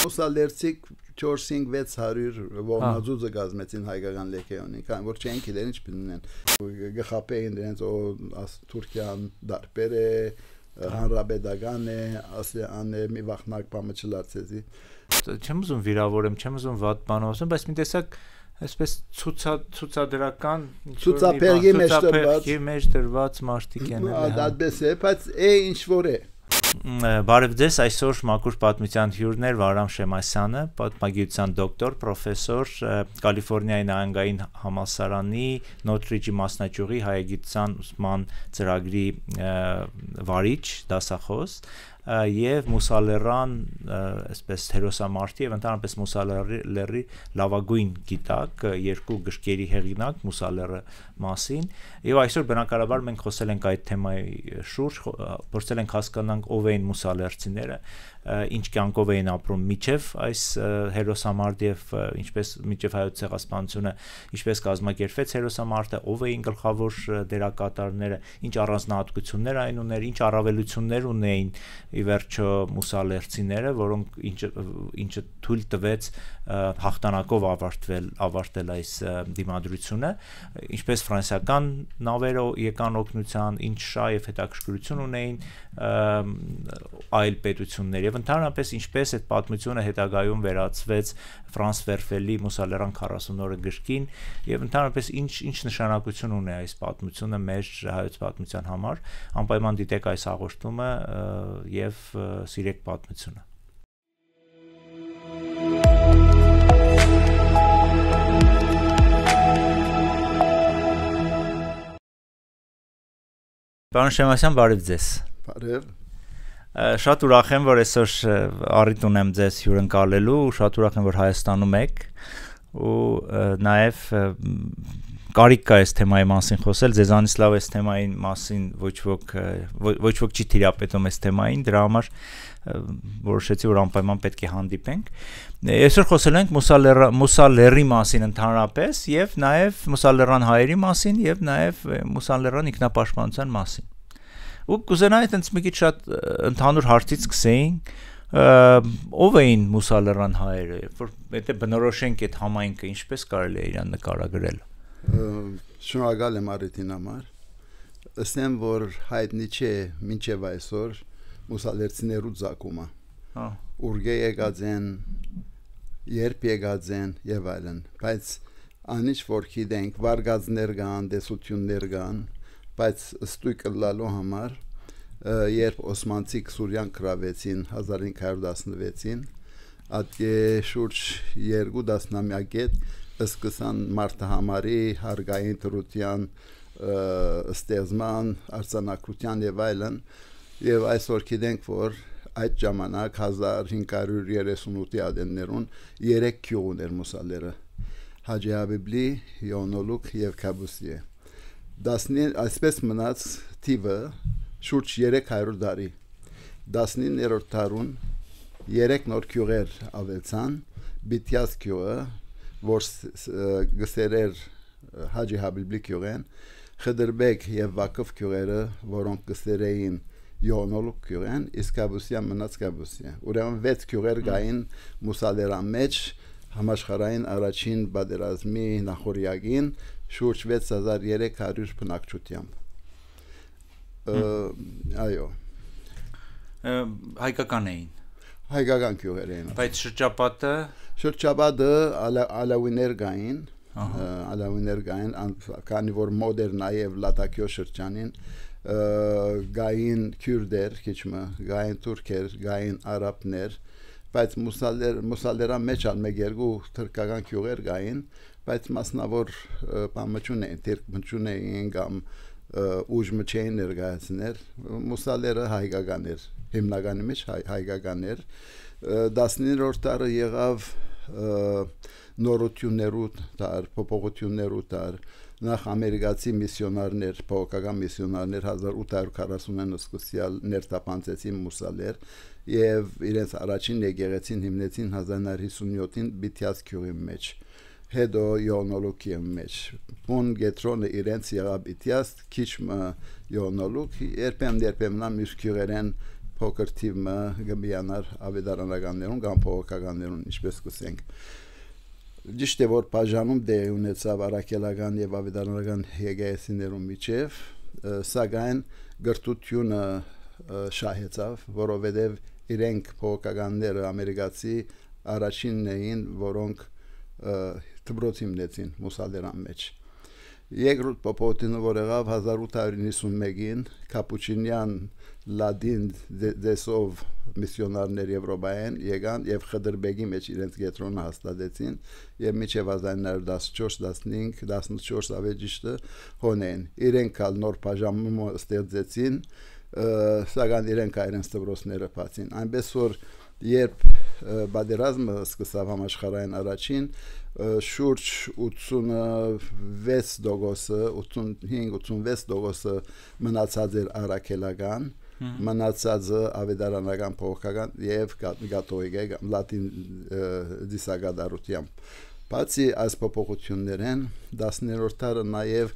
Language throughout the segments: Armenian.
Մուսալերցիկ 4-5-600 ողնաձուծը գազմեցին հայկական լեգեոնին, քան որ չեն գիտեն ինչ պինեն։ Գխապեին դրանց Թուրքիան դարբեր է, հանրապետական է, ասիան է, մի վախնակ բամը չլարցեցի։ Չեմ ուզում վիրավորեմ, չեմ ուզում վատ բան ասեմ, բայց մի տեսակ այսպես ցուցադրական ցուցափեղի մեջ դրված մարտիկ են։ Այդպես է, բայց ինչ որ է։ Բարև ձեզ, այսօր մաքուր պատմության հյուրներ Վարամ Շեմասյանը, պատմագիտության դոկտոր, պրոֆեսոր, Կալիֆոռնիայի նահանգային համալսարանի Նոթրիջի մասնաճյուղի հայագիտության ուսման ծրագրի վարիչ, դասախոս եւ Մուսալերան, այսպես հերոսամարտի եւ ընդհանրապես Մուսալերի լավագույն գիտակ, երկու գրքերի հեղինակ Մուսալերը մասին եւ այսօր բնակարաբար մենք խոսել ենք այդ թեմայի շուրջ, փորձել ենք հասկանալ ով էին մուսալերցիները, ինչ կյանքով էին ապրում միջև այս հերոսամարտը եւ ինչպես միջև հայոց ցեղասպանությունը, ինչպես կազմակերպվեց հերոսամարտը, ով էին գլխավոր դերակատարները, ինչ առանձնահատկություններ այն ուներ, ինչ առավելություններ ունեին ի վերջո մուսալերցիները, որոնք ինչը թույլ տվեց հաղթանակով ավարտել այս դիմադրությունը, ինչպես ֆրանսիական նավերը եկան օգնության, ինչ շահ եւ հետաքրքրություն ունեին այլ պետություններ եւ ընդհանրապես ինչպես այդ պատմությունը հետագայում վերածվեց Ֆրանս Վերֆելի Մուսալերան 40 օրը գրքին եւ ընդհանրապես ինչ նշանակություն ունի այս պատմությունը մեր հայոց պատմության համար, անպայման դիտեք այս հաղորդումը եւ սիրեք պատմությունը։ Պարոն Շեմասյան, բարև ձեզ։ Բարև։ Շատ ուրախ եմ, որ այսօր առիթ ունեմ ձեզ հյուրընկալելու, շատ ուրախ եմ, որ Հայաստանում եք ու նաև կարիք կա այս թեմայի մասին խոսել, ձեզանից լավ այս թեմայի մասին ոչ ոք չի թիրապետում այս թեմային, դրա համար որոշեցի, որ անպայման պետք է հանդիպենք։ Այսօր խոսել ենք Մուսալերի մասին ընդհանրապես եւ նաև Մուսալերան հայերի մասին եւ նաև Մուսալերան ինքնապաշտպանության մասին։ Ու կուզենայի այդպես մի քիչ շատ ընդհանուր հարցից սկսեինք, ով էին Մուսալերան հայերը, որ եթե բնորոշենք այդ համայնքը, ինչպես կարելի է իրան նկարագրել։ Շնորհակալ եմ առիթին համար։ Ասեմ, որ հայտնի չէ մինչև այսօր մուսալերցիներու ցակումը։ Ուրգե եկած են, երբ եկած են եւ այլն, բայց անիչ որ գիտենք վարգածներ կան, դեսություններ կան, բայց ստույգ լալու համար երբ Օսմանցիք Սուրյան կրավեցին 1516-ին, ատկե շուրջ 2 դասնամյակետ սկսան մարտահամարի հարգային թրության ստեղծման, արձանագրության եւ այլն, եւ այսօր գիտենք, որ այդ ժամանակ 1538-ի ադեններուն 3 քյուղներ մուսալերը Հաջի Հաբիբլի, Յոնոլուկ եւ Քաբուսիե։ Այսպես մնաց թիվը շուրջ 300 տարի։ 19-րդ դարուն 3 նոր քյուղեր ավելցան, Բիթյաս քյուղը, որ գսերեր Հաջի Հաբիբլի քյուղեն, Խդրբեկ եւ Վակով քյուղերը, որոնք գսերեին Յոնոլուկ քյուղեն, իսկ Քաբուսիան մնաց Քաբուսիա։ Ուրեմն 6 քյուղեր կային մուսալերան մեջ համաշխարհային առաջին պատերազմի նախորյակին շուրջ 6300 բնակչությամբ։ Այո։ Հայկական էին։ Հայկական քյուղեր էին։ Բայց շրջապատը ալավիներ կային, ալավիներ կային, քանի որ մոդեռն նաև լատակյո շրջանին գային քյուրդեր, քիչմը, գային թուրքեր, գային արաբներ, բայց մուսալերան մեջ ալ մեկ-երկու թուրքական քյուղեր գային, բայց մասնավոր բամջուն էին, թերքմջուն էին կամ ուժմը չէին ներկայացներ, մուսալերը հայկական էր, հիմնականի մեջ հայկական էր, 19-րդ դարը եղավ նորություններու դար, փոփոխություններու դար, նախ ամերիկացի միսիոնարներ, փողոքական միսիոնարներ 1849 սկսյալ ներտապանցեցին մուսալեր եւ իրենց առաջին եկեղեցին հիմնեցին 1957-ին Բիթյաս քյուղի մեջ, հետո Յոնոլուկի մեջ։ Մոն գետրոնը իրենց եղավ Բիթյաս, քիչմը Յոնոլուկ, երբեմն մյուս քյուղերեն փոքր թիմը գմիանար ավետարանականներուն կամ փողոքականներուն ինչպես կսենք ճիշտ է որ բաժանում դե ունեցավ առաքելական եւ ավետարանական եկեղեցիներուն միջև սակայն գրթությունը շահեցավ որովհետեւ իրենք փողոքականները ամերիկացի առաջինն էին որոնք դպրոցին մուսալերան մեջ երկրորդ փոփոխությունը որ եղավ 1891-ին կապուչինյան լադին դեսով միսիոնարներ Եվրոպայեն եկան եւ Խդրբեգի մեջ իրենց գետրոնը հաստատեցին եւ միջև 1914 15 14 ավեջիշտը հոնեն իրենք ալ նոր բաժանում ստեղծեցին սակայն իրենք այրենց դպրոցները բացին այնպես որ երբ բادرազմը սկսավ համաշխարհային առաջին շուրջ 85-86% մնացած էր առաքելական մնացածը ավետարանական փողոքական եւ կաթողիկ լատին դիսագադարությամբ բացի այս փոփոխություններեն 10-րդ դարը նաեւ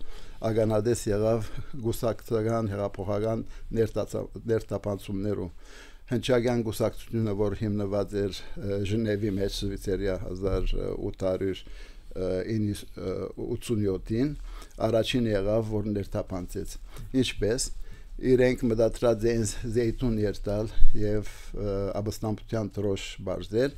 ագանադես եղավ գուսակցական հեղափոխական ներտապանցումներով հնչագյան գուսակցությունը որ հիմնված էր Ժնևի մեջ Շվեյցարիա 1887-ին առաջին եղավ որ ներտապանցեց ինչպես իրենք մտածած են զեյթուն երտալ եւ աբստամբության տրոշ բարձել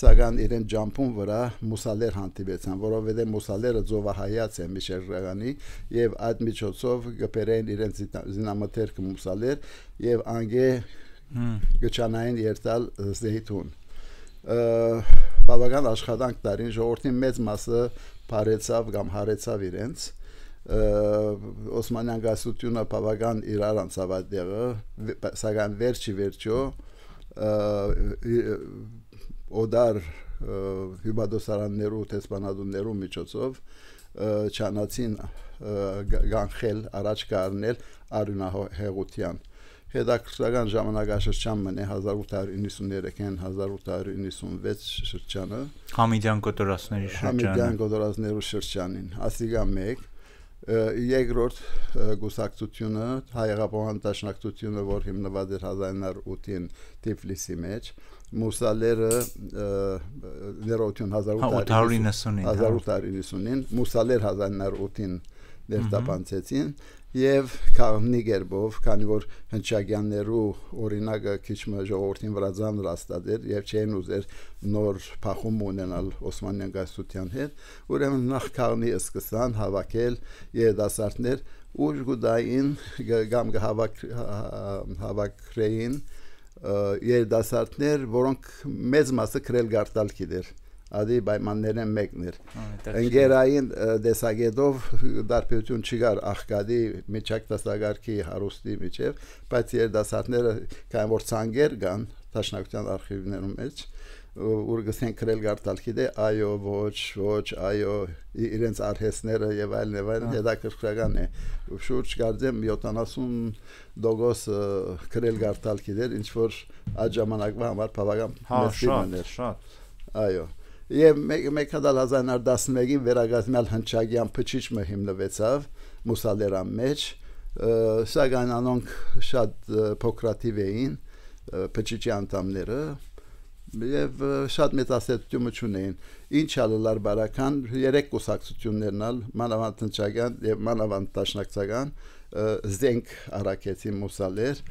սակայն իրեն ջամփուն վրա մուսալեր հանդիպեցան որովհետեւ մուսալերը ծովահայաց են միջերգանի եւ այդ միջոցով գբերեն իրենց զինամթերք մուսալեր եւ անգե գճանային երտալ զեյթուն բավական աշխատանք տարին ժողովրդի մեծ մասը բարեցավ կամ հարեցավ իրենց Օսմանյան գասությունը բավական իրար անցավ այդտեղը սակայն վերջո օդար հյուբադոսարաններու տեսփանադուններու միջոցով չանացին գանխել առաջ կառնել արյունահեղության հետաքրքրական ժամանակաշրջան մնե 1893-1896 շրջանը Համիդյան կոտորածների շրջանին ասիգա 1 երկրորդ գուսակցությունը հայերապահական դաշնակցությունը որ հիմնված էր 1908-ին Թիֆլիսի մեջ մուսալերը ներողություն 1890-ին մուսալեր 1908-ին ներտապանցեցին եւ Նիգերբով քանի որ հնչագյաններու օրինակը քիչմը ժողովրդին վրա ծանր աստած էր եւ չեն ուզեր նոր փախում ունենալ Օսմանյան գասության հետ ուրեմն նախ քարնի սկսան հավաքել երիտասարդներ ուժ գուդային գամ հավաքրեին երիտասարդներ որոնք մեծ մասը քրել գարտալքի դեր Ադի պայմաններն մեկն էր։ Ընկերային դեսագետով դարբերություն չկար աղքատի միջակ դասագարքի հարուստի միջև, բայց երիտասարդները կան որ ցանկեր կան տաշնակցության արխիվներում մեջ, որ գսեն քրել գարտալքի դե այո ոչ այո իրենց արհեսները եւ այլն հետաքրքրական է։ Շուրջ կարծեմ 70% քրել գարտալքի դեր ինչ որ այդ ժամանակվա համար բավական մեծ բան էր։ Այո Եվ մեկ հատալ 1911-ին վերագազմյալ հնչագյան փչիչը հիմնվեցավ մուսալերան մեջ, սակայն անոնք շատ փոքրատիվ էին փչիչի անդամները եւ շատ մեծ ասացություն չունեին։ Ինչ ալլար բարական երեք կուսակցություններն ալ մանավանդ հնչագյան եւ մանավանդ տաշնակցական զենք արակեցին մուսալեր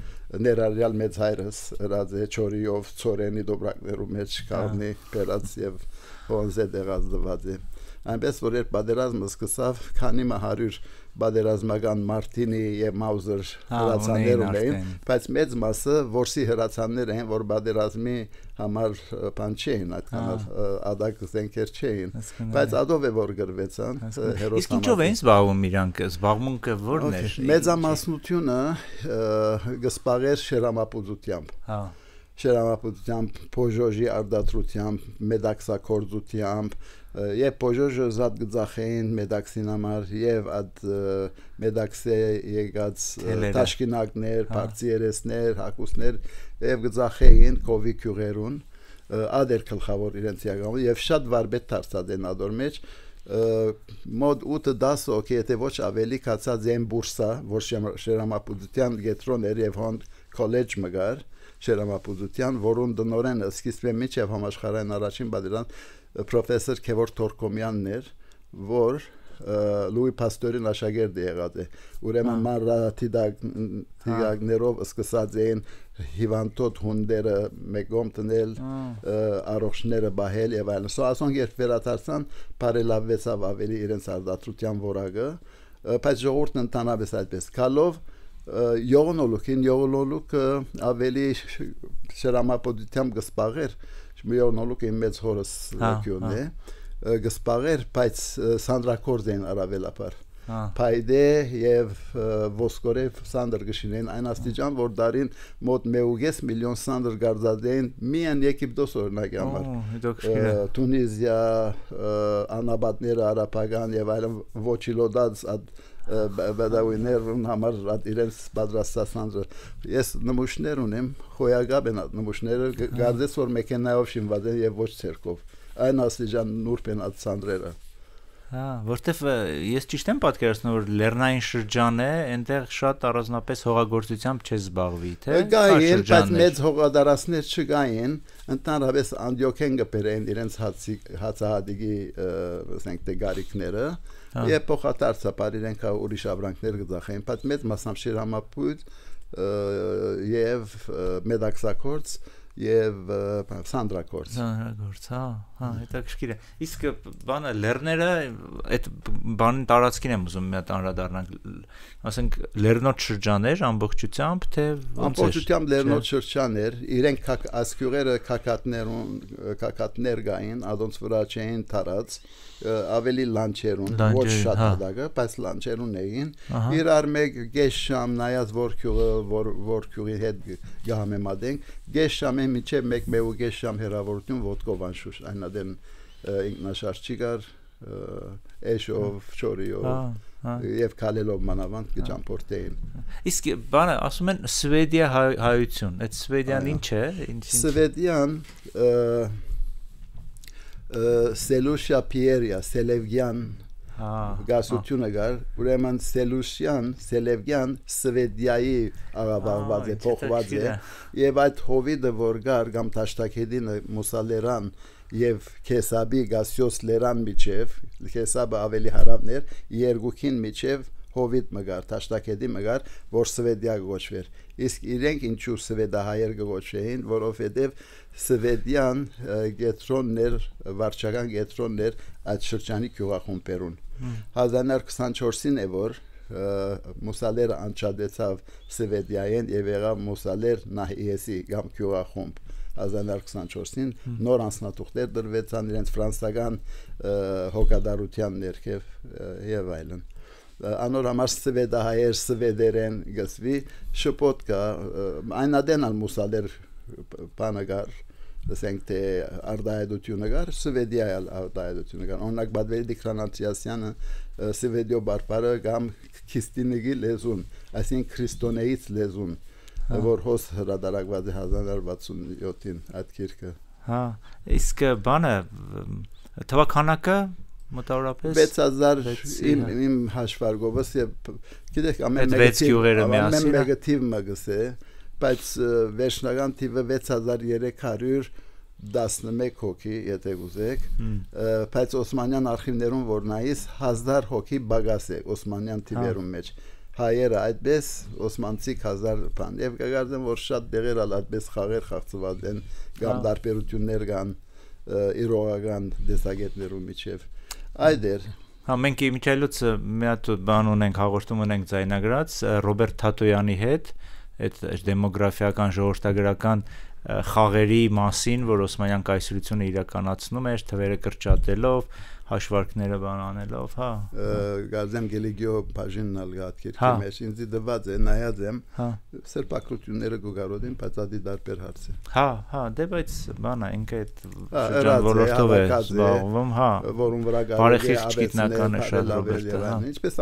ներառյալ մեծ հայրս ռաձե չորիով ծորենի դոբրակներու մեջ կառնի պերած եւՈնզե դեղազդված է այնպես որ երբ բادرազմը սկսավ քանի 100 բادرազմական Մարտինի եւ Մաուզեր հրացաններ ունեին բայց մեծ մասը որսի հրացաններ են որ բادرազմի համար բան չէին այդքան ադակ զենքեր չէին բայց ադով է որ գրվեցան իսկ ինչով էին զբաղվում իրանք զբաղմունքը ո՞րն էր մեծամասնությունը գսպաղեր շերամապուծությամբ Շերամապուծությամբ, փոժոժի արդատրությամբ, մեդաքսակորձությամբ եւ փոժոժը զատ գծախային մեդաքսին համար եւ այդ մեդաքսե եկած տաշկինակներ, բարձիերեսներ, հակուսներ եւ գծախային կովի քյուղերուն ադեր գլխավոր իրենց յագամը եւ շատ վարբետ դարձած են ադոր մեջ մոդ 8-10 օքեյ եթե ոչ ավելի կացած են բուրսա որ շերամապուծության գետրոներ եւ հոն քոլեջ մգար շերամապուծության, որոնց դնորենը սկիզբը միջև համաշխարհային առաջին բادرան պրոֆեսոր Քևոր Թորկոմյանն էր, որ Լուի Պաստորին աշակերտ եղած է ուրեմն մանրաթիդակներով սկսած էին հիվանդոտ հունդերը մեկում տնել առողջները բահել եւ այլն ասոնք երբ վերադարձան բարելավվեցավ ավելի իրենց արտադրության որակը բայց ժողովուրդն ընդհանրապես այդպես կալով յողնոլուկ ավելի շրամապետությամբ գսպաղեր յողնոլուկը մեծ հորս լոկյոն է գսպաղեր բայց սանդրակորձեն արավելապար Փայդե եւ ոսկորեվ սանդր գշինեն այն աստիճան որ դարին մոտ 1.5 միլիոն սանդր գարձադեն միան Եգիպտոս օրինակ համար Թունիզիա անաբատները արաբական եւ այլն ոչիլոդած բադավիներն համար իրենց պատրաստած սանդրը ես նմուշներ ունեմ խոյագաբեն նմուշները գարձես որ մեքենայով շինված են եւ ոչ ցերկով այն աստիճան նուրբ են այդ սանդրերը որտեվ ես ճիշտ եմ պատկերացնում որ լեռնային շրջան է այնտեղ շատ առանձնապես հողագործությամբ չես զբաղվի թե գային բայց մեծ հողադարածներ չկային ընդհանրապես Անդիոքեն գբերեն իրենց հացահատիկի ասենք թե գարիկները եւ փոխադարձաբար իրենք ուրիշ ավրանքներ գծախեն բայց մեծ մասամբ շիրամապույտ եւ մեդաքսակորց եւ սանդրակորց հետաքրքիր է իսկ բանը լեռները այդ բանին տարածքին եմ ուզում մի հատ անդրադառնանք ասենք լեռնոտ շրջաներ ամբողջությամբ թե ամբողջությամբ լեռնոտ շրջաներ իրենք ասկյուղերը կակատներ գային ադոնց վրա չէին տարած ավելի լանչերուն ոչ շատ հադագը բայց լանչերուն էին իրար մեկ գեշամ նայած որքյուղի հետ գահամեմադենք գեշամը միջև մեկ գեշամ հերավորություն ոտկով անշուշ այնադեն ինքնաշարժ չկար էշով չորիով եւ քալելով մանավանդ կճամփորդեին իսկ բանը ասում են Սվեդիա հայություն այդ Սվեդիան ինչ է Սվեդիան Սելուշիա Պիերիա Սելևյան գասությունը գար ուրեմն Սելևյան Սվեդիայի աղավաղված է փոխված է եւ այդ հովիդը որ գար կամ Տաշտակեդինը Մուսալերան եւ Քեսաբի Գասիոս Լերան միջև Քեսաբը ավելի հարավներ երկուքին միջև հովիդ մգար Տաշտակեդի մգար որ Սվեդիա գոչվեր իսկ իրենք ինչու սվեդահայեր գոչվեին որովհետեւ Սվեդիան գետրոններ վարչական գետրոններ այդ շրջանի գյուղախումբերուն 1924-ին է որ Մուսալերը անջատեցավ Սվեդիային եւ եղավ Մուսալեր Նահիեսի կամ գյուղախումբ 1924-ին նոր անձնատուղթեր դրվեցան իրենց ֆրանսական հոգադարության ներքև եւ այլն անոր համար սվեդահայեր սվեդերեն գսվի շփոթ կա այնադեն ալ Մուսալեր բանագար ասենք թե արդայդությունը գար Սվեդիայալ արդայդությունը գար օրինակ Բադվերի Դիկրանացիասյանը Սվեդիո բարբարը կամ քիստինեգի լեզուն այսինքն քրիստոնեից լեզուն որ հոս հրադարակված է 1967-ին այդ գիրքը իսկ բանը թվականակը մոտավորապես 6000 իմ հաշվարկովս եւ գիտեք ամեն նեգատիվ մագսե բայց վերջնական թիվը 6311 հոգի եթե ուզեք բայց Օսմանյան արխիվներում որ նայես 1000 հոգի բագաս է Օսմանյան թիվերում մեջ հայերը այդպես օսմանցիք 1000 բան եւ կգարձեմ որ շատ դեղեր այդպես խաղեր խաղցված են կամ դարբերություններ կան իրողական դեսագետներու միջև այդեր մենք իմիջայլոց մի հատ բան ունենք հաղորդում ունենք ձայնագրած Ռոբերտ Թաթոյանի հետ այդ դեմոգրաֆիական ժողովրդագրական խաղերի մասին որ Օսմանյան կայսրությունը իրականացնում էր թվերը կրճատելով հաշվարկները բանանելով գազեմ գելիգիո բաժինն ալգատ կերքի մեջ ինձ դված է նայած եմ սրբակրությունները գուգարոդին բայց ադի դարբեր հարց է դե բայց բանա ինքը այդ շրջան ոլորտով է զբաղվում որում վրա բարեխիղճ գիտնական է շատ Ռոբերտը ինչպես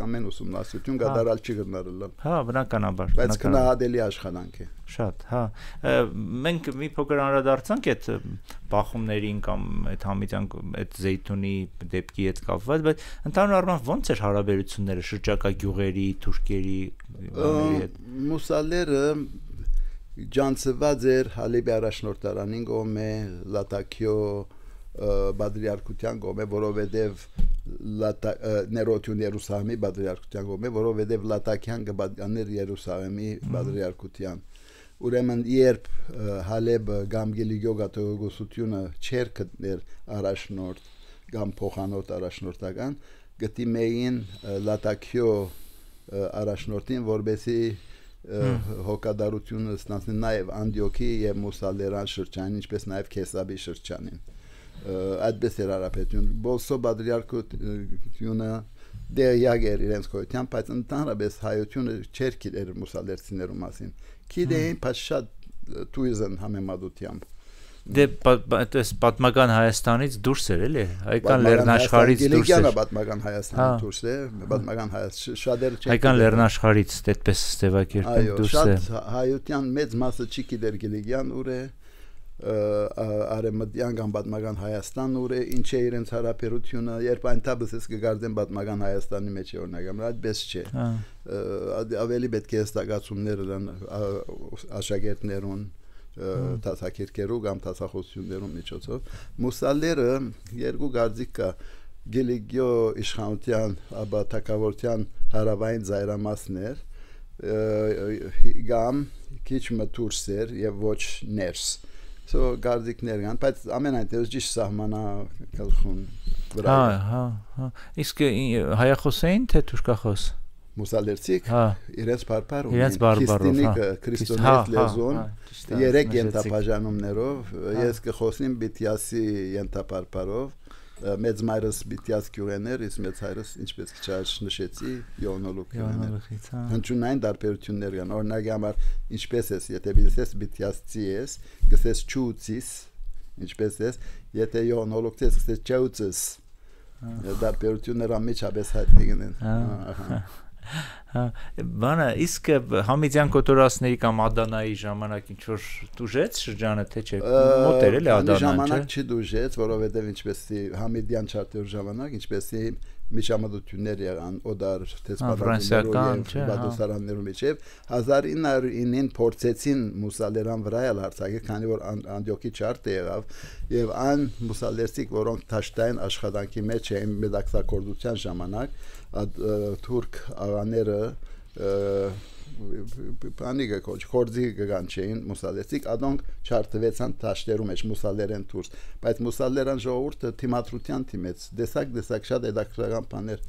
ամեն ուսումնասիրություն գդարալ չի գտնարել բնականաբար բայց քնահատելի աշխատանք է շատ մենք մի փոքր անդրադարձանք այդ բախումներին կամ այդ համիցան այդ զեյթունի դեպքի հետ կապված բայց ընդհանուր առմամբ ո՞նց էր հարաբերությունները շրջակա գյուղերի թուրքերի հետ Մուսալերը ջանցված էր Հալեբի առաջնորդարանին գոմե Լատակիո բادرիարքության գոմե, որովհետև ներոթյուն Երուսաղեմի բادرիարքության գոմե, որովհետև Լատակյան կբադկաներ Երուսաղեմի բادرիարքության։ Ուրեմն երբ Հալեբը կամ Գիլիգիո գաթողիկոսությունը չեր գտներ առաջնորդ կամ փոխանորդ առաջնորդական, գտիմեին Լատակիո առաջնորդին, որբեսի հոգադարությունը ստանցնի նաև Անդիոքի եւ Մուսալերան շրջանին, ինչպես նաև Քեսաբի շրջանին։ Այդպես էր Արաբետյուն Բոլսո բادرիարքությունը դերյակ էր իրենց կողմից, բայց ընդհանրապես հայությունը չէր գիտեր մուսալերցիներու մասին։ Գիտեին, բայց շատ տույզն համեմատությամբ։ Դե այդպես պատմական Հայաստանից դուրս էր էլի, հայկական լեռնաշխարհից դուրս էր։ Պատմական Հայաստանից դուրս է, պատմական Հայաստան շատեր չէ։ Հայկական լեռնաշխարհից այդպես ստեվակերպեն դուրս է։ Շատ հայության մեծ մասը չի գիտեր Գիլիգյան ուր է, արեմտյան կամ պատմական Հայաստան ուր է, ինչ է իրենց հարաբերությունը, երբ այնտեղից ես կգարձեմ պատմական Հայաստանի մեջ է օրինակ, այդպես չէ։ Ավելի պետք է ստակացումներ աշակերտներուն տասակերկերու կամ տասախոսություններում միջոցով մուսալերը երկու գարձիկ կա Գիլիգիո իշխանության ապա թակավորության հարավային ծայրամասներ կամ քիչ մտուրսեր եւ ոչ ներս so գարձիկներ կան բայց ամենայնտեղ ճիշտ սահմանա գլխուն վրա իսկ հայախոս էին թե թուրքախոս մուսալերցիկ իրենց բարբարում քրիստոնեի լեզուն երեք ենթապաժանումներով ես կխոսնեմ Բիթյասի ենթապարբարով մեծ մայրս Բիթյաս գյուղեներ իսկ մեծ հայրս ինչպես քիչ նշեցի Յոնոլուկ գյուղեներ հնչյունային տարբերություններ կան օրինակ համար ինչպես ես եթե բիզես Բիթյասցի ես գսես ճուծիս ինչպես ես եթե Յոնոլուկ ես գսես ճուծս տարբերությունները միջապես հայտնի գնեն Բանը իսկ Համիդյան կոտորածների կամ Ադանայի ժամանակ ինչ որ դուժեց շրջանը թե չէ մոտ էր էլի Ադանան չէ ժամանակ չդուժեց որովհետև ինչպեսի Համիդյան չարտեր ժամանակ ինչպեսի միջամտություններ եղան օդար տեսփաններով եւ բادرսարաններով միջև 1909-ին փորձեցին մուսալերան վրա հարձակել քանի որ Անդիոքի չարտ եղավ եւ այն մուսալերցիք որոնք տաշտային աշխատանքի մեջ էին մեդակսակորդության ժամանակ թուրք աղաները բանիկը կորձի կգան չէին մուսալերցիք ադոնք չարտվեցան տաշտերում մեջ մուսալերեն դուրս բայց մուսալերան ժողովուրդը թիմատրության թիմեց դեսակ շատ հետաքրքրական բաներ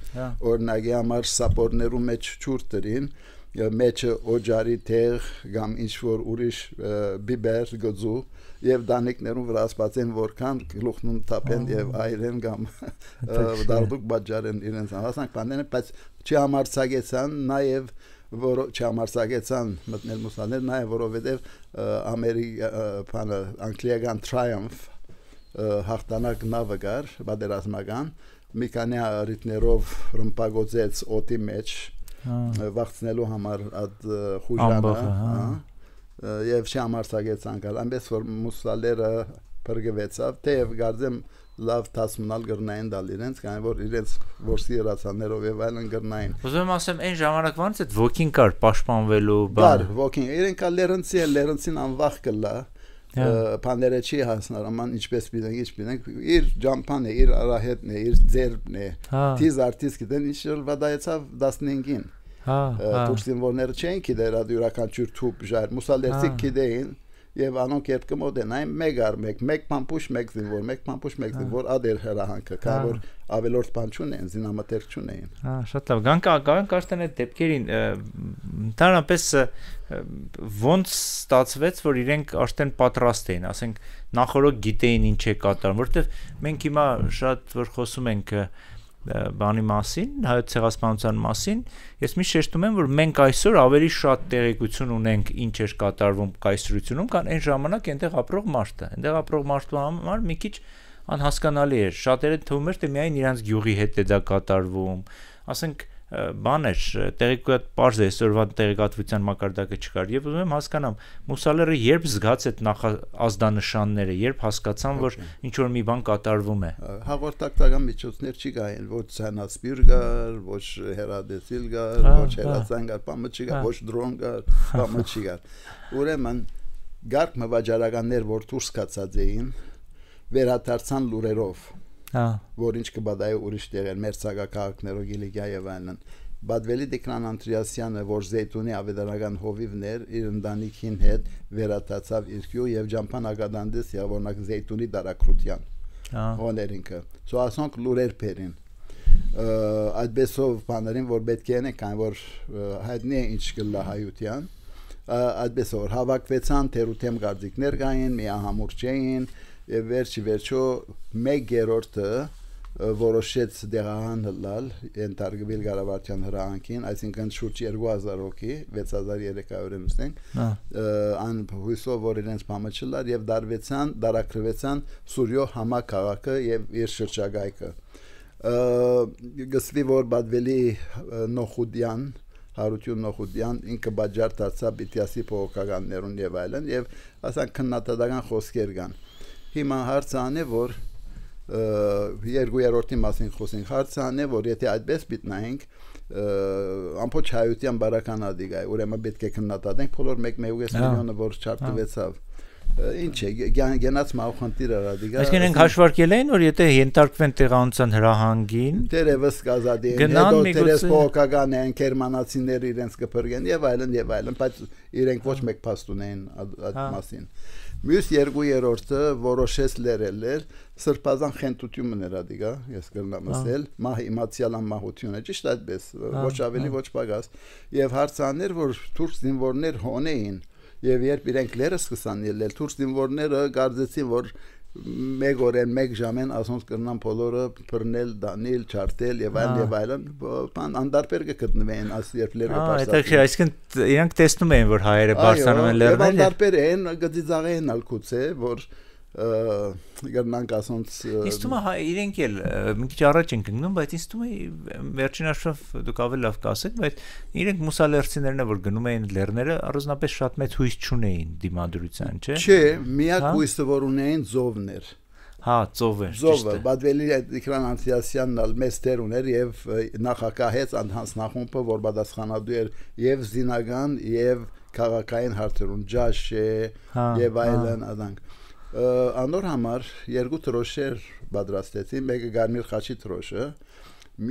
օրինակի համար սապորներու մեջ ճուրտերին մեջը օջարի տեղ կամ ինչ որ ուրիշ բիբեր գծու եւ դանիկներուն վրա ասպացեն որքան գլուխնուն տապեն եւ այրեն կամ դարդուկ բաժարեն իրենց հասանք բաները բայց չհամարցակեցան նաեւ որ չհամարցակեցան մտնել մուսալներ նաեւ որովհետեւ անգլիական triumph հաղթանակ նավագար բادرազմական մի քանի արիտներով ռմպագոծեց օտի մեջ վախցնելու համար այդ խուժանը եւ չհամարցակեցան կալ այնպես որ մուսալերը բրգվեցավ թեև գարձեմ լավ տասմնալ գրնային դալ իրենց քանի որ իրենց որսի երացաններով եւ այլն գրնային ուզում եմ ասեմ այն ժամանակվանից այդ ոգին կար պաշտպանվելու բան ոգին իրենք լերնցին անվախ կլա բաները չի հասնար աման ինչպես պիտենք իր ջամփան է իր արահետն է իր ձերբն է թիզ արտիստ գիտեն ինչ որ վադայեցավ 15-ին դուրսին որները չեն գիտեր յուրաքանչյուր թուփ ժայր մուսալերցիկ գիտեին եւ անոնք երբ կմոտենային մեկ պամպուշ մեկ զինվոր մեկ պամպուշ մեկ զինվոր ադեր հրահանքը կա որ ավելորդ բան չունեն զինամատեր չունեն շատ լավ գանք արդեն այդ դեպքերին ընդհանրապես ոնց ստացվեց որ իրենք արդեն պատրաստ էին ասենք նախորդ գիտեին ինչ է կատարում որովհետեւ մենք հիմա շատ որ խոսում ենք բանի մասին հայոց ցեղասպանության մասին ես միշտ շեշտում եմ որ մենք այսօր ավելի շատ տեղեկություն ունենք ինչ էր կատարվում կայսրությունում քան այն ժամանակ այնտեղ ապրող մարդու համար մի քիչ անհասկանալի էր շատերը թվում էր թե միայն իրանց գյուղի հետ է դա կատարվում ասենք բան էր տեղեկատ պարզ է այսօրվա տեղեկատվության մակարդակը չկար եւ ուզում եմ հասկանամ մուսալերը երբ զգաց այդ ազդանշանները երբ հասկացան որ ինչ որ մի բան կատարվում է հաղորդակցական միջոցներ չի կային ոչ ցանասպիր կար ոչ հերադեսիլ կար ոչ հերացան կար բամը չի կար ոչ դրոն կար բամը չի կար ուրեմն գարկ մվաճառականներ որ դուրս կացած էին վերադարձան լուրերով որ ինչ կբադայ ուրիշ տեղեր մեր ցագակաղակներով Գիլիգիա եւ այլն Բադվելի Դիկրան Անտրիասյանը որ Զեյթունի ավետարական հովիվներ իր ընտանիքին հետ վերադարձավ Իրկյու եւ Ջամփան Ագադանդես Յավոնակ Զեյթունի դարակրության հոներինքը սոասոնք լուրեր բերին այդպեսով բաներին որ պետք է նկան որ հայտնի ինչ կլա հայության այդպեսով հավաքվեցան թերութեմ գարձիկներ կային միահամուռ չէին եւ վերջո 1/3-ը որոշեց դեղահան հլալ ենթարկվել Ղարաբաղյան հրահանգին այսինքն շուրջ 2000 հոգի 6300-ը նստենք ան հույսով որ իրենց բամը չլար եւ դարակրվեցան Սուրյո համակարգը եւ իր շրջագայքը գսվի որ Բադվելի Նոխուդյան Հարություն Նոխուդյան ինքը բաժար դարձավ Բիտյասի փողոքականներուն եւ այլն եւ ասան քննադատական խոսքեր կան հիմա հարցան է որ երկրորդի մասին խոսենք հարցան է որ եթե այդպես պիտնայինք ամբողջ հայության բարականադի գայ ուրեմն պետք է քննադատենք բոլոր 1.5 միլիոնը որ չարտվեցավ ինչ է գենաց մախանտիրը ռադիգա այսինքն ենք հաշվարկել էին որ եթե ենթարկվեն տեղանության հրահանգին դերևս կազադի հետո դերես փողոքական են գերմանացիները իրենց կփրկեն եւ այլն բայց իրենք ոչ մեկ փաստ ունեն այդ մասին Մյուս 2/3-ը որոշեց լերել սրբազան խենթությունն էր ադիգա ես կրնամ ասել իմացիալան մահությունը ճիշտ այդպես ոչ ավելի ոչ պակաս եւ հարցաներ որ թուրք զինվորներ հոնեին եւ երբ իրենք լերը սկսան ելնել թուրք զինվորները գարձեցին որ մեկ օրեն մեկ ժամեն ասոնց կրնան բոլորը բռնել դանել չարտել եւ այլն բան անդարբեր կգտնվեն աս երբ լերը պարսած այսինքն իրանք տեսնում էին որ հայերը բարձրանում են լերներ եւ անդարբեր են գծիծաղեն ալկուցե որ գտնանք ասոնց ինձ թվում է իրենք էլ մի քիչ առաջ են գնում բայց ինձ թվում է վերջին աշխով դուք ավելի լավ կասեք բայց իրենք մուսալերցիներն որ գնում էին լերները առանձնապես շատ մեծ հույս չունեին դիմադրության չէ միակ հույսը որ ունեին ծովներ ծովը Բադվելի Դիկրան Անտրիասյանն ալ մեծ տեր ուներ եւ նախակահեց անհանձնախումբը որ պատասխանատու էր եւ զինական եւ քաղաքային հարցերուն ջաշե եւ այլն adank անոր համար երկու տրոշեր պատրաստեցին մեկը Գարմիր խաչի տրոշը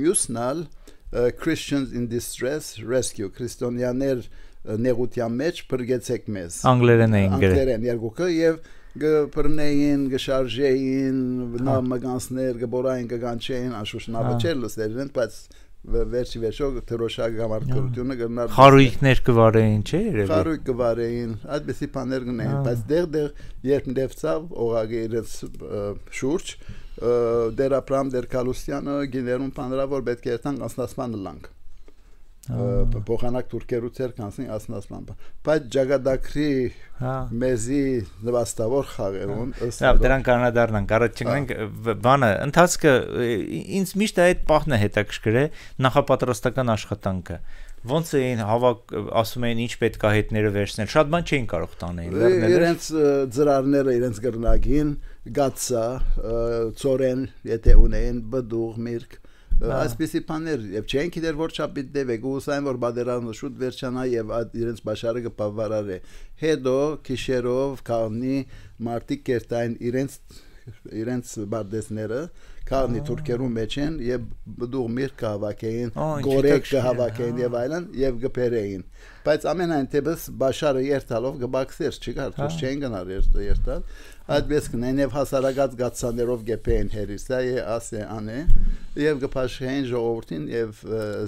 մյուսն ալ Christians in Distress Rescue քրիստոնյաներ նեղության մեջ բրգեցեք մեզ անգլերեն էին անգլերեն երկուքը եւ գբռնեին գշարժեին նամականսներ գբորային գանչեին աշուշնավը չէր լսերեն բայց վերջո թրոշակ գամարտությունը գնար խարույկներ կվարեին չէ երևի խարույկ կվարեին այդպեսի բաներ գնային բայց դեղ երբ դեպցավ օղագի իրենց շուրջ դերապրամ դերկալուսյանը գիներուն բանրավոր պետք է երթան անցնասման լանք փոխանակ թուրքերուցեր կանցին անցնասման բայց ջագադակրի մեզի նվաստավոր խաղերուն լավ դրան կանադառնանք առաջ չգնանք բանը ընթացքը ինձ միշտ այդ պահն է հետաքրքրել նախապատրաստական աշխատանքը ոնց էին ասում էին ինչ պետք է հետները վերցնել շատ բան չէին կարող տանել իրենց ծրարները իրենց գրնագին գացա ծորեն եթե ունեին բդուղ միրգ այսպեսի բաներ եւ չեն գիտեր որ չափի դեպ է գուսային որ բادرանը շուտ վերջանա եւ իրենց բաշարը կբավարարե հետո քիշերով կաղնի մարտիկ կերտային իրենց բարդեսները կաղնի թուրքերու մեջ են եւ բդուղ միրգ կհավաքեին գորեկ կհավաքեին եւ այլն եւ գբերեին բայց ամենայն դեպս բաշարը երթալով գբաքսեր չկար դուք չեն գնար երթալ այդպես կնեն եւ հասարակած գացաներով գեփեն հերիսա ասե անե եւ գփաշեն ժողովրդին եւ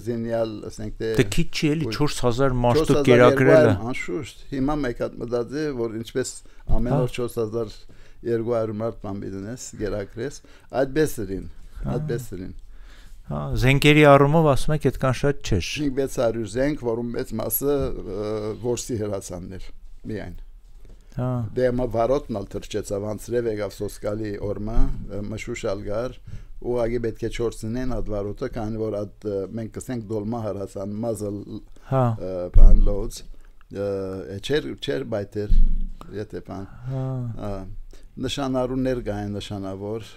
զինյալ ասենք դե քիչ չի էլի 4000 մարդու կերակրելը անշուշտ հիմա մեկ հատ մտածի որ ինչպես ամեն օր 4200 մարդ բամբիդնես գերակրես այդպես դրին զենքերի առումով ասում եք այդքան շատ չէ 600 զենք որում մեծ մասը որսի հրացաններ միայն դե մա վարոտն ալտրճեցավ անցրև եկավ սոսկալի օրմա մշուշալգար ուղագի պետք է չորցնեն այդ վարոտը քանի որ այդ մենք կսենք դոլմա հրացան մազլ բան լոդս չեր բայտեր եթե բան նշանառուներ կային նշանավոր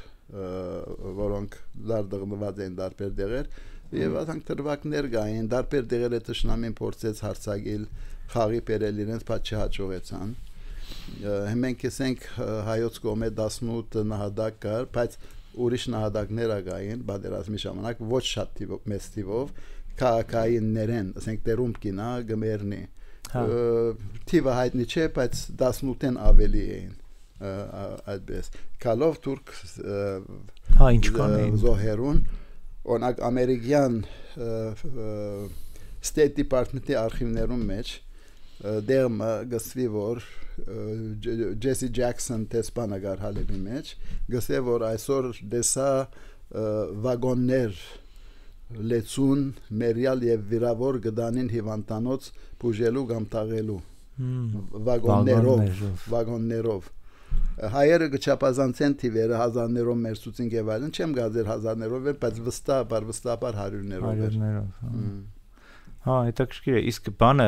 որոնք դարդղնված են դարբեր դեղեր եւ ասենք դրվակներ կային դարբեր դեղերը տշնամին փորձեց հարցակել խաղի բերել իրենց բայց չհաջողեցան Մենք ասենք հայոց կողմը 18 նահատակ կար, բայց ուրիշ նահատակներ ագային բادرազմի ժամանակ ոչ շատ մեծ թիվով քաղաքայիններեն, ասենք դերում կինա գմերնի թիվը հայտնի չէ, բայց 18-ն ավելի էին այդպես կալով թուրք ինչքան էին զոհերուն օրինակ ամերիկյան State Department-ի արխիվներում մեջ դերմ գսվի որ Jesse Jackson տեսփանագար հալեբի մեջ գսե որ այսօր դեսա վագոններ լեցուն մերյալ եւ վիրավոր գդանին հիվանդանոց բուժելու կամ տաղելու վագոններով հայերը գչապազանցեն թիվերը հազարներով մերսուցին եւ այլն չեմ գազեր հազարներով բայց վստահաբար հարյուրներով Հա, հետաքրքիր է, իսկ բանը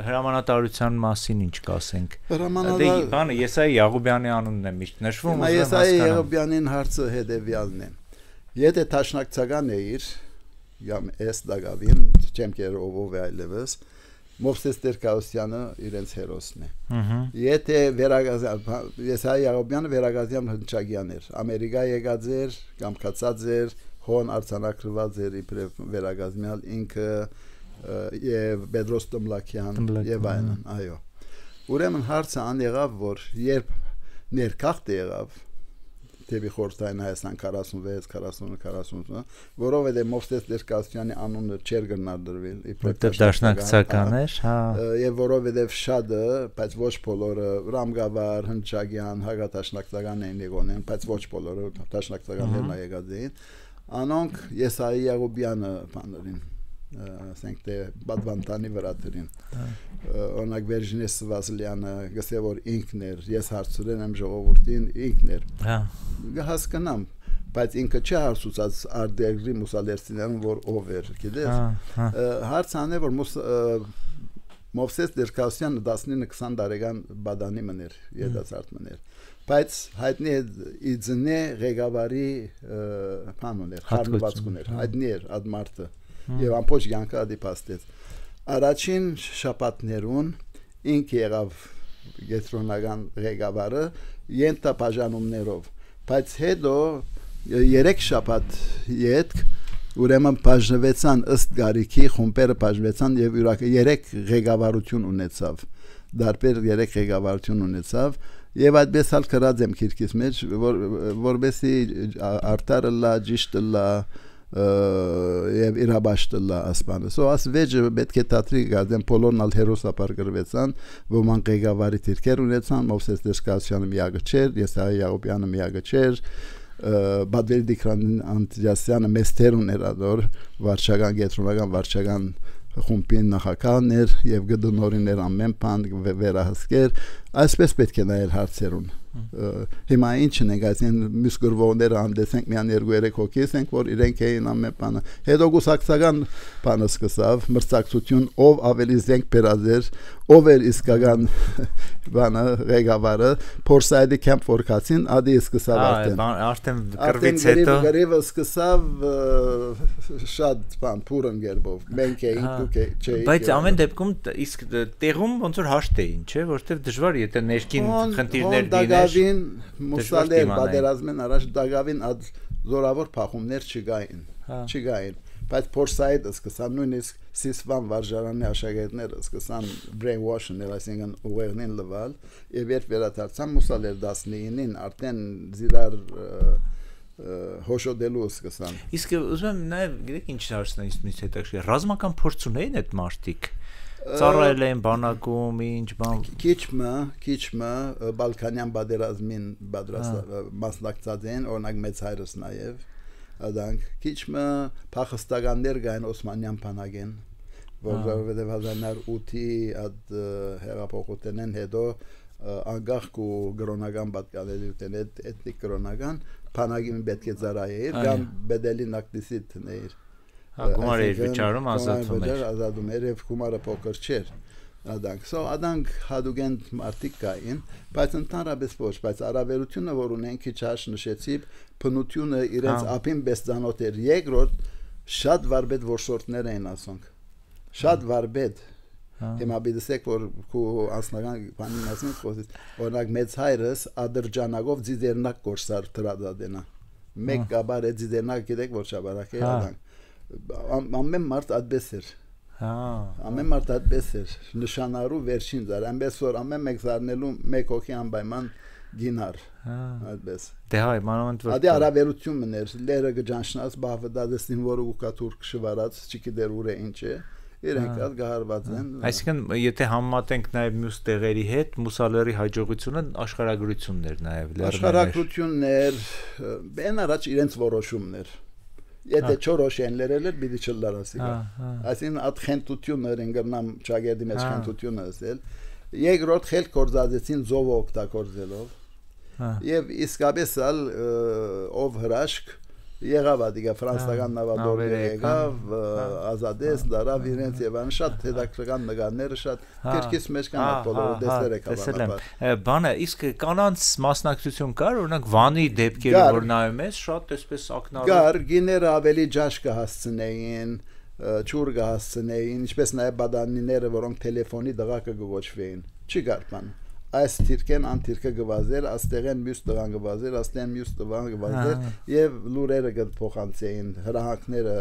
հրամանատարության մասին ինչ կասենք։ Բանը Եսայի Յաղուբյանի անունն է միշտ նշվում, Եսայի Յաղուբյանին հարցը հետևյալն է։ Եթե տաշնակցական էիր, կամ էս դագավին, չեմ կեր ով է այլևս, Մովսես Տեր-Կաոսյանը իրենց հերոսն է։ Եթե Եսայի Յաղուբյանը վերագազյան հնչագյան էր, Ամերիկա եկած էր, կամ կացած էր, հոն արձանագրված էր իբրև վերագազմյալ ինքը եւ Պետրոս Տմլակյան եւ այլն, այո։ Ուրեմն հարցը ան եղավ, որ երբ ներքախտ եղավ դեպի Խորհրդային Հայաստան 46, 40, 48, որովհետեւ Մովսես Տեր-Կաոսյանի անունը չէր գնահատվել, իբրև դաշնակցական էր, հա։ Եվ որովհետեւ շատը, բայց ոչ բոլորը Ռամգավար, Հնչագյան, հագատաշնակցական էին եղողն, բայց ոչ բոլորը դաշնակցականներն եկած էին։ Անոնք Եսայի Յաղուբյանը բաներին ասենք թե բադվանտանի վրա դրին օրինակ Վերժինես Վազլյանը գսե որ ինքն էր ես հարցրել եմ ժողովրդին ինքն էր հասկանամ բայց ինքը չհարցուցած արտերգրի մուսալերցիներն որ ով էր գիտես հարցան է որ Մովսես Տեր-Կաոսյանը 19-20 տարեկան բադանի մներ երիտասարդ մներ բայց հայտնի է իձնե ղեկավարի բանուներ խառնվածքներ հայտնի էր այդ մարդը եւ ամբողջ յանքը դիպաստեց առաջին շաբաթներուն ինքը եղավ գետրոնական ղեկավարը ենթապաժանումներով բայց հետո 3 շաբաթ յետք ուրեմն բաժնվեցան ըստ գարիքի խումբերը բաժնվեցան եւ 3 ղեկավարություն ունեցավ դարբեր 3 ղեկավարություն ունեցավ եւ այդպես հալ կրած եմ քիրքիս մեջ որբեսի արտարը լա ճիշտը լա եւ իրաբաշտլա ասպանը so as վեճը պետք է դատրի գազեն բոլորն ալ հերոսապար գրվեցան ոմանք ղեկավարի դիրքեր ունեցան Մովսես Տեր-Կաոսյանը միակը չէր Եսայի Յաղուբյանը միակը չէր Բադվելի Դիկրանին Անտիասյանը մեստեր ուներ ադոր վարչական գետրոնական վարչական խումբին նախագահն էր եւ գդնորիներ ամեն բան վերահսկեր այսպես պետք է նայել հարցերուն հիմա ինչն ենք այսին մյուս գրվողները հանդեսենք միան 2-3 հոգի ենք որ իրենք էին ամեն բանը հետո գուսակցական բանը սկսավ մրցակցություն ով ավելի զենք բերազեր ով էր իսկական բանը ղեկավարը Փորսայդի կեմփ ֆորկացին ադի սկսավ արդեն կրվից հետո գրիվը սկսավ շատ բան փուրն գերբով մենք էինք դուք չէիք բայց ամեն դեպքում իսկ տեղում ոնց որ հաշտ էին չէ որտեվ դժվար եթե ներքին խնդիրներ դիներ մուսալեր բادرազմեն առաջ դագավին այդ զորավոր փախումներ չգային բայց Փորսայդը սկսան նույնիսկ Սիսվան վարժարանի աշակերտները սկսան brainwashing-ել այսինքն ուղեղին լվալ եւ երբ վերադարձան մուսալեր 19-ին արդեն զիրար հոշոդելու սկսան իսկ ուզում եմ նաեւ գիտեք ինչ հարցն է ինձ հետաքրքիր ռազմական փորձ ունեին այդ մարտիկ ծառայել են բանակում ինչ բան քիչմը բալկանյան բادرազմին մասնակցած են օրինակ մեծ հայրս նաեւ Adank քիչմը փախստականներ գային Օսմանյան բանակեն որովհետև 1908-ի այդ հեղափոխությունն հետո անգախ ու գրոնական պատկանելիության էթնիկ գրոնական բանակին պետք է ծառայեր կամ բեդելի նակտիսիտ ներ գումար էր վճարում ազատում էր եւ գումարը փոքր չէր Adank հադուգեն մարտիկ կային բայց ընդհանրապես ոչ բայց արաբերությունը որ ունեն քիչ հաշ նշեցի բնությունը իրենց ապին բեսծանոթ էր երկրորդ շատ վարբետ որսորդներ էին ասոնք շատ վարբետ Հիմա բիդսեք որ քու անձնական բանին ասում խոսից օրինակ մեծ հայրս ադրջանագով ձիդերնակ կորսար տրադադենա մեկ գաբար է ձիդերնակ գիտեք որ շաբարակ է ամեն մարդ այդպես էր ամեն մարդ այդպես էր նշանարու վերջին դար այնպես որ ամեն մեկ զարնելու մեկ հոգի անպայման գինար այդպես դե հայ մանավանդ որ ադի արաբերությունն էր լերը գջանշնած բավադադեսին որ ուկա թուրք շվարած չգիտեր ուր է ինչ է իրենք ալ գահարված են այսինքն եթե համեմատենք նաև մյուս տեղերի հետ մուսալերի հաջողությունը աշխարհագրություններ նաև աշխարհագրություններ բեն առաջ իրենց որոշումներ Եթե չորոշեն լերել էր բիդի չլարասիգա այսին այդ խենտությունը ռենգրնամ ճագերդի մեջ խենտությունը ասել երկրորդ խելք կորզածին զովը օգտագործելով եւ իսկապես ով հրաշք եղավ ադիգա ֆրանսիական նավադորը եղավ ազատես դարավ իրենց եւ ան շատ հետաքրքրական նկարները շատ քերքից մեջ կան բոլորը դեսեր եկավ բանը իսկ կանանց մասնակցություն կար օրինակ Վանի դեպքերը որ նայում ես շատ այսպես ակնառու կար գիները ավելի ջաշ կհասցնեին ճուր կհասցնեին ինչպես նաեւ բադանիները որոնք տելեֆոնի դղակը գոչվեին չի կար բան այս թիրքեն անթիրքը գվազեր աստեղեն մյուս տղան գվազեր աստեն մյուս տղան գվազեր եւ լուրերը գփոխանցեին հրահակները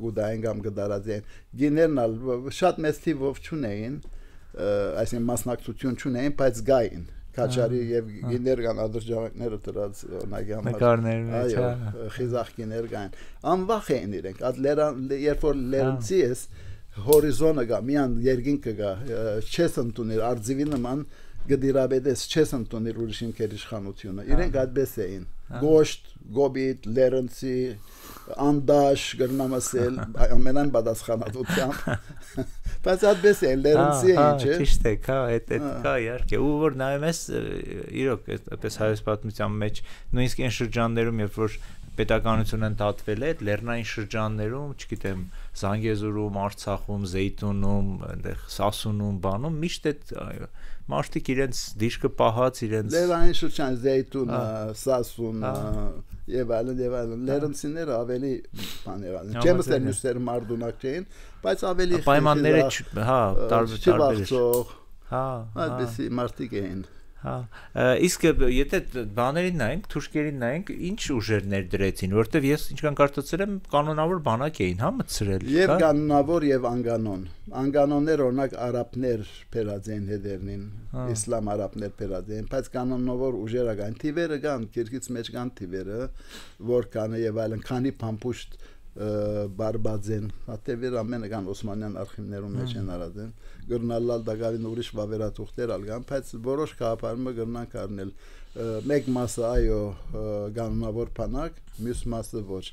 գուդային կամ գդարածեն գիներն ալ շատ մեծ թիվով չունեին այսին մասնակցություն չունեին բայց գային քաչարի եւ գիներ կան ադրջանքները դրած օրինակի համար այո խիզախ գիներ կան անվախ էին իրենք այդ երբ որ լերնցի ես հորիզոնը գա միան երկինքը գա չես ընդունել արձիվի նման գդիրաբեդես չես ընդունել ուրիշին քերիշխանությունը իրենք այդպես էին գոշտ գոբիտ լերնցի անդաշ գրնամասել ամենան բադասխանատությամբ բայց այդպես է լերնցի է չէ ճիշտ է կա կա իհարկե ու որ նայում ես իրոք այդպես հայոց պատմության մեջ նույնիսկ այն շրջաններում երբ որ պետականությունը ընդհատվել է այդ լեռնային շրջաններում չգիտեմ Զանգեզուրում Արցախում Զեյթունում այնտեղ Սասունում բանում միշտ այդ մարդիկ իրենց դիշկը պահած իրենց լեռնային շրջան Զեյթունը Սասուն եւ այլն լեռնցիները ավելի բան եղան չեմ ասել մյուսները մարդունակ չէին բայց ավելի պայմանները տարբեր այդպես մարդիկ էին իսկ եթե բաներին նայենք թուրքերին նայենք ինչ ուժեր ներդրեցին որովհետև ես ինչքան կարծացել եմ կանոնավոր բանակ էին մտցրել եւ կանոնավոր եւ անգանոններ օրինակ արաբներ փերած են հետերնին իսլամ արաբներ փերած են բայց կանոնավոր ուժերը կան թիվերը կան քիրքից մեջ կան թիվերը որ կան եւ այլն քանի փամփուշտ բարբաձեն հատեվեր ամենը կան օսմանյան արխիվներում մեջ են արածեն գրնալալ դագավին ուրիշ վավերաթուղթեր ալգան բայց որոշ կապարմը գրնանք առնել մեկ մասը այո կանոնավոր բանակ մյուս մասը ոչ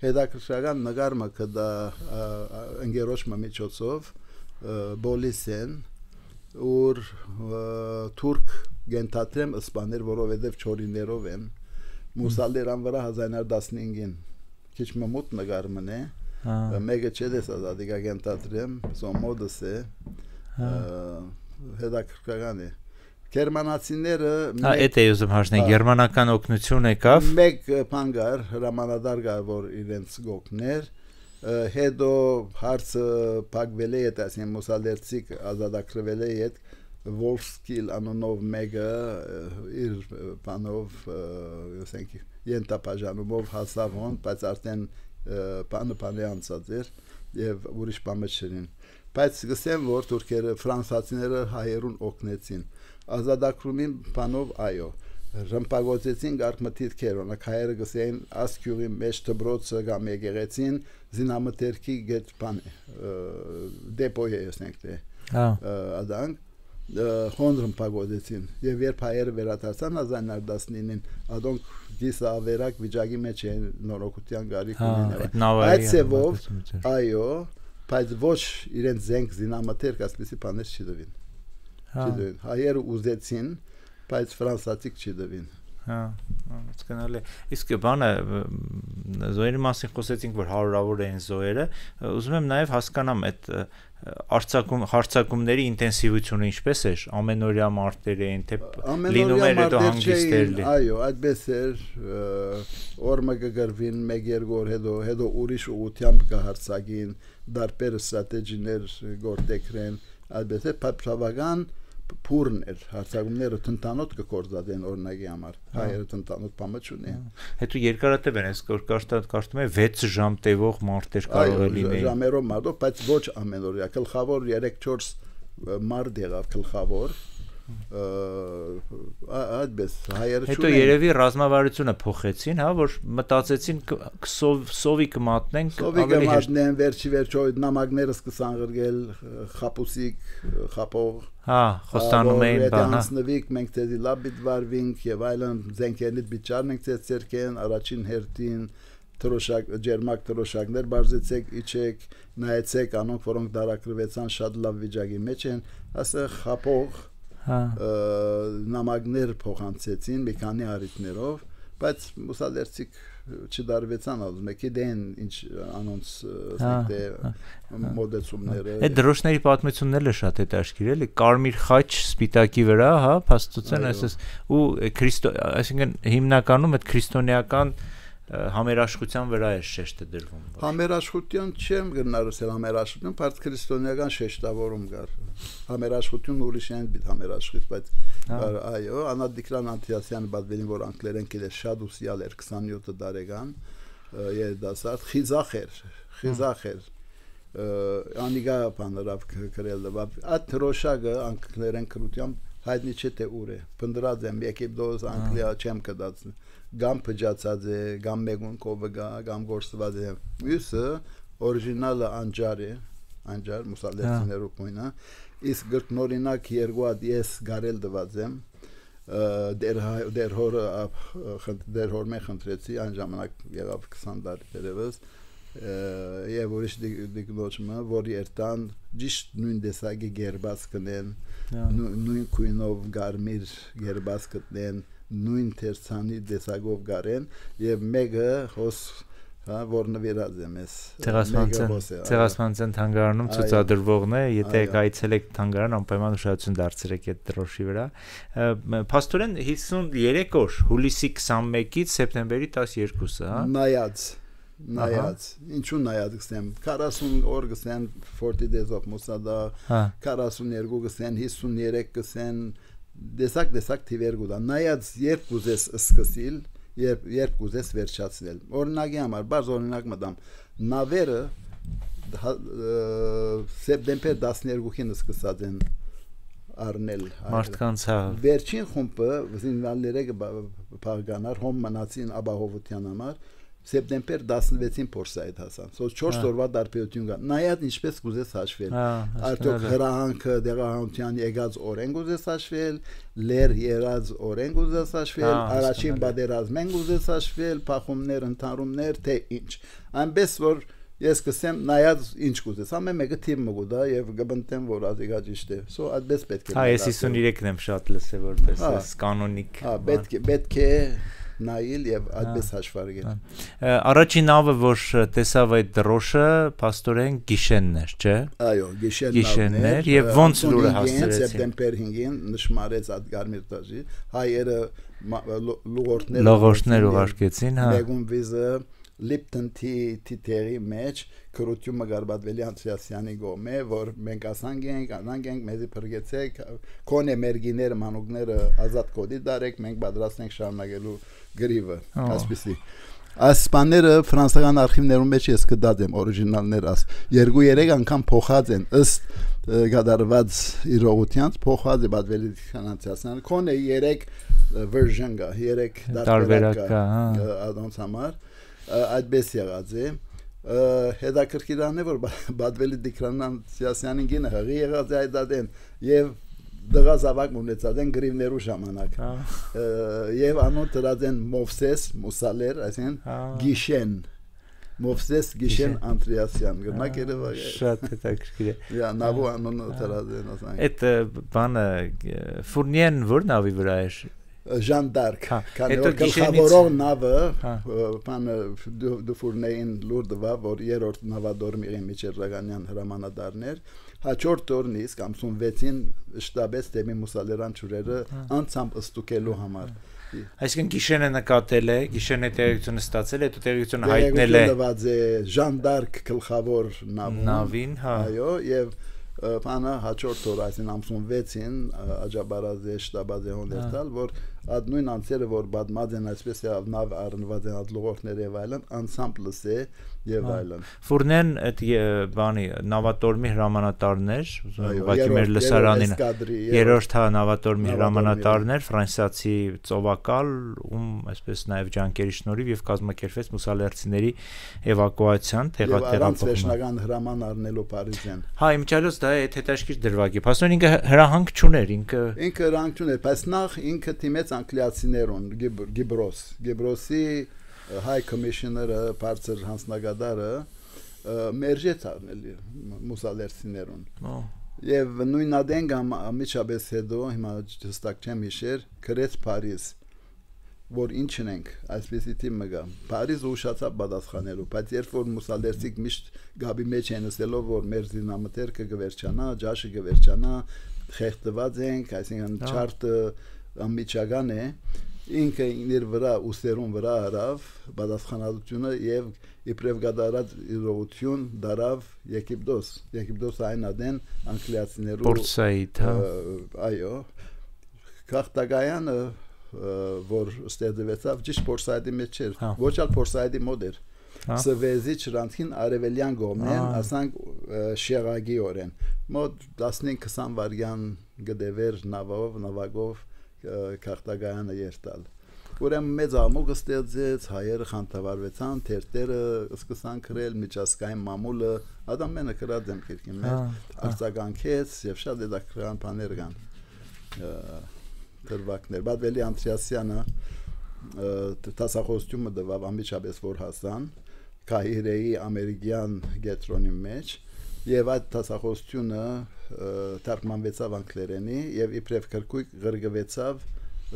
հետաքրքրական նկարը կդա ընկերոջը միջոցով բոլիսեն ուր թուրք գենթատրեմ իսպաներ որովհետև չորիներով են մուսալերան վրա 1915-ին քիչ մոտ նկարմն է մեկը չես ազատիգա գենթատրեմ սոմոդս է հետաքրքրական է գերմանացիները այդ է ուզում հարցնել գերմանական օգնություն եկավ մեկ բան կար հրամանատար կար որ իրենց գողներ հետո հարցը փակվել է այդ ասեն մուսալերցիկ ազատագրվել է այդ Wolfskill անոնով մեկը իր բանով ասենք ենտապաժանումով հասավոն բայց արդեն բանը անցած էր եւ ուրիշ բանը չերին բայց գսեմ որ թուրքերը ֆրանսացիները հայերուն օգնեցին ազատագրումին բանով այո ռմպագոցեցին գարկմտիքեր օրինակ հայերը գսեին ասկյուղի մեջ դբրոցը կամ եկեղեցին զինամթերքի գետ բան դեպոյ է ասենք թե adank հոնդրում պագոդեցին եւ երբ հայերը վերադարձան 1919-ին adonk դիսա ավերակ վիճակի մեջ են նորոգության գարիք ունեն այդ ծևով այո բայց ոչ իրեն զենք զինամթերք ասպիսի բաներ չդվին հայերը ուզեցին բայց ֆրանսացիք չդվին հասկանալի իսկ բանը զոյերի մասին խոսեցինք որ հարյուրավոր են զոյերը ուզում եմ նաև հասկանամ այդ հարցակումների ինտենսիվությունը ինչպես էր ամենօրյա մարտեր էին թե լինում էր հետո հանգիստեր այո այդպես էր օրը կգրվին 1-2 օր հետո ուրիշ ուղությամբ կհարցակին դարբեր ստրատեգիներ գործեքրեն այդպես է բավական փուրն էր հարցակումները տնտանոտ կկործածեն օրինակի համար հայերը տնտանոտ բամը չունեն հետո երկարատև են այս կարծում եմ 6 ժամ տևող մարտեր կարող է լինել ժամերով մարտով բայց ոչ ամենօրյա գլխավոր 3-4 մարդ եղավ գլխավոր այդպես հայերը չունեն հետո երևի ռազմավարությունը փոխեցին հա որ մտածեցին սովի կմատնենք ավելի հեշտ վերջի վերջո նամակները սկսան գրել խապուսիկ խապող հա խոստանում էին բանա նվիկ մենք դեզի լաբիտ վարվինք եւ այլն զենքերից բիճարն ենք ցերկեն առաջին հերթին թրոշակ ջերմակ թրոշակներ բարձեցեք իջեք նայեցեք անոնք որոնք դարակրվեցան շատ լավ վիճակի մեջ են ասա խապող նամակներ փոխանցեցին մի քանի առիթներով բայց մուսալերցիկ չդարվեցան ասում եք դեն ինչ անոնց ստե մոդեցումները այդ դրոշների պատմությունն էլ է շատ հետաքրքիր էլի կարմիր խաչ սպիտակի վրա հա փաստության այսպես ու այսինքն հիմնականում այդ քրիստոնեական համերաշխության վրա է շեշտը դրվում համերաշխության չեմ գնարսել համերաշխություն բայց քրիստոնեական շեշտավորում կար համերաշխություն ուրիշ են բիտ համերաշխիտ բայց այո անադիկրան անտիասյան բադվելին որ անգլերեն կել շատ ուսյալ էր 27 տարեկան երդասարդ խիզախ էր անիգա բանրավ գրել այդ ռոշագը անգլերեն քրությամբ հայտնի չէ թե ուր է փնդրած եմ եկիպ դոս անգլիա չեմ կդած գամ փջացած է գամ մեգուն կովգա գամ գործված է մյուսը օրիջինալը անջար մուսալերցիներու կոյնա իսկ գրտնորինակ երկու հատ ես գարել դված եմ դեր հոր մե խնդրեցի այն ժամանակ եղավ 20 տարի դերևս եւ ուրիշ դիգնոջը որ երտան ճիշտ նույն դեսագի գերբաց կնեն նույն քույնով գարմիր գերբաց կտնեն նույն թերցանի դեսագով գարեն եւ մեկը հոս հա որ նվիրած եմ ես Ցեղասպանության թանգարանում ցուցադրվողն է եթե այցել եք թանգարան անպայման ուշադրություն դարձրեք այդ դրոշի վրա փաստորեն 53 օր հուլիսի 21-ից սեպտեմբերի 12-ը հա նայած ինչու նայած գսեմ 40 օր գսեն 40 days of Musada 42 գսեն 53 գսեն դեսակ թիվեր գուտա նայած երբ կուզես սկսիլ երբ կուզես վերջացնել օրինակի համար բարձ օրինակ մտամ նավերը սեպտեմբեր 12-ին սկսած են առնել մարդկանց հա վերջին խումբը զինվորները բաղկանար հոմ մնացին ապահովության համար սեպտեմբեր 16-ին փորձայդ հասան so 4 օրվա դարբերություն կա նայած ինչպես կուզես հաշվել արդյոք հրանքը դեղահանության եկած օրեն կուզես հաշվել լեր երած օրեն կուզես հաշվել առաջին բادرազմեն կուզես հաշվել փախումներ ընդհանրումներ թե ինչ այնպես որ ես կսեմ նայած ինչ կուզես ամեն մեկը թիմ մգուտա եւ գբնտեմ որ ազիգա ճիշտ է so այդպես պետք է հա ես 53-ն եմ շատ լսել որպես կանոնիկ հա պետք է նայել եւ այդպես հաշվարկել առաջին նավը որ տեսավ այդ դրոշը փաստորեն գիշենն էր չէ այո գիշենն էր եւ ոնց լուրը հասցրեցին սեպտեմբեր 5-ին նշмарեց այդ գարմիր տաժի հայերը լողորտներ ուղարկեցին հա մեգուն վիզը Lipton tea-ի մեջ քրությունը գարբատվելի Անտիասյանի գոմե որ մենք ասանք մեզի փրկեցեք կոնե մերգիներ մանուկները ազատ կոդի դարեք մենք պատրաստ ենք շարունակելու գրիվը ասպիսի ասպաները ֆրանսական արխիվներում մեջ ես կդած եմ օրիջինալներ 2-3 անգամ փոխած են ըստ գդարված իրողությանց փոխած է պատվելի Անտիասյանը կոնե 3 version կա 3 տարբերակ կա adons համար այդպես եղած է հետաքրքիրն է որ բադվելի Դիկրանանցիասյանին գինը հղի եղած է այդադեն եւ դղազավակ ունեցած են գրիվներու ժամանակ եւ անոտ դրած են Մովսես Մուսալեր այսին գիշեն Մովսես գիշեն Անտիասյան գնաք երևա շատ հետաքրքիր է յա նավու անոնը դրած են ասենք այդ բանը Ֆուրնիեն որ նավի վրա է Jean d'Arc կանե գլխավորող նավը բանը դուֆուրնեին լուրդվա որ երրորդ նավադորմի Միչերժականյան հրամանատարներ հաջորդ օրն իսկ 56-ին շտաբեց դեմի մուսալերան ճուրերը անցամբ ըստուկելու համար այսինքն գիշենը նկատել է գիշենը տեղեկությունը ստացել է տեղեկությունը հայտնել է Jean d'Arc գլխավոր նավին հա այո եւ Բանը հաջորդ օր այսին ամսուն 6-ին աջաբարազե շտաբազե հոնդերտալ որ այդ նույն անձերը որ բադմած են այսպես նավ առնված են այդ լողորներ եւ այլն անսամբլս է եւ այլն Ֆուրներն այդ բանի նավատորմի հրամանատարներ ուղղակի մեր լսարանին երրորդ նավատորմի հրամանատարներ ֆրանսիացի ծովակալ ում այսպես նաեւ ջանկերի շնորհիվ եւ կազմակերպվեց մուսալերցիների էվակուացիան տեղափոխման հրաման առնելու Փարիզյան Հա իմիջիայլոց դա է հետաշքիր դրվագի Փաստորեն ինքը հրահանգ չուներ ինքը հրահանգ չուներ բայց նախ ինքը թիմեց անգլիացիներուն Գիբրոսի High Commissioner-ը բարձր հանձնագետարը մերժեց առնել մուսալերցիներուն եւ նույն ադենգամ միջաբես հետո հիմա հստակ չեմ հիշեր գրեց Փարիզ որ ինչն ենք այսպեսի թիմը գա Փարիզ ուշացավ պատասխանելու բայց երբ որ մուսալերցիկ միշտ գաբի մեջ են ասելով որ մեր զինամթերքը գվերջանա ջաշը գվերջանա խեղդված ենք այսինքն չարտը ամիջական է ինքը իր վրա ուսերուն վրա արավ պատասխանատվությունը եւ իբրև գդարած իրողություն դարավ Եգիպտոս այն ադեն անգլիացիներու Պորտսայիդ այո Քարտագայանը որ ստեղծվեցավ ճիշտ Պորտսայիդի մեջ էր ոչ այլ Պորտսայիդի մոտ էր Սվեզի ճրանցին արևելյան կողմեն ասանք Շեղագի օրեն մոտ 15-20 վայրկյան գդեվեր նավագով Քարտագայանը երթալ ուրեմն մեծ ամոգ ստեղծեց հայերը խանդավառվեցան թերթերը սկսան քրել միջազգային մամուլը ադամենը կրած եմ քերքին մեր արձագանքեց եւ շատ դեպքրան բաներ կան դրվակներ Բադվելի Անտրիասյանը տասախոսությունը դվավ ամիջապես որ հասան Կահիրեի ամերիկյան գետրոնի մեջ եւ այդ տասախոսությունը թարգմանվեցավ անգլերենի եւ իբրև քրկույկ գրգվեցավ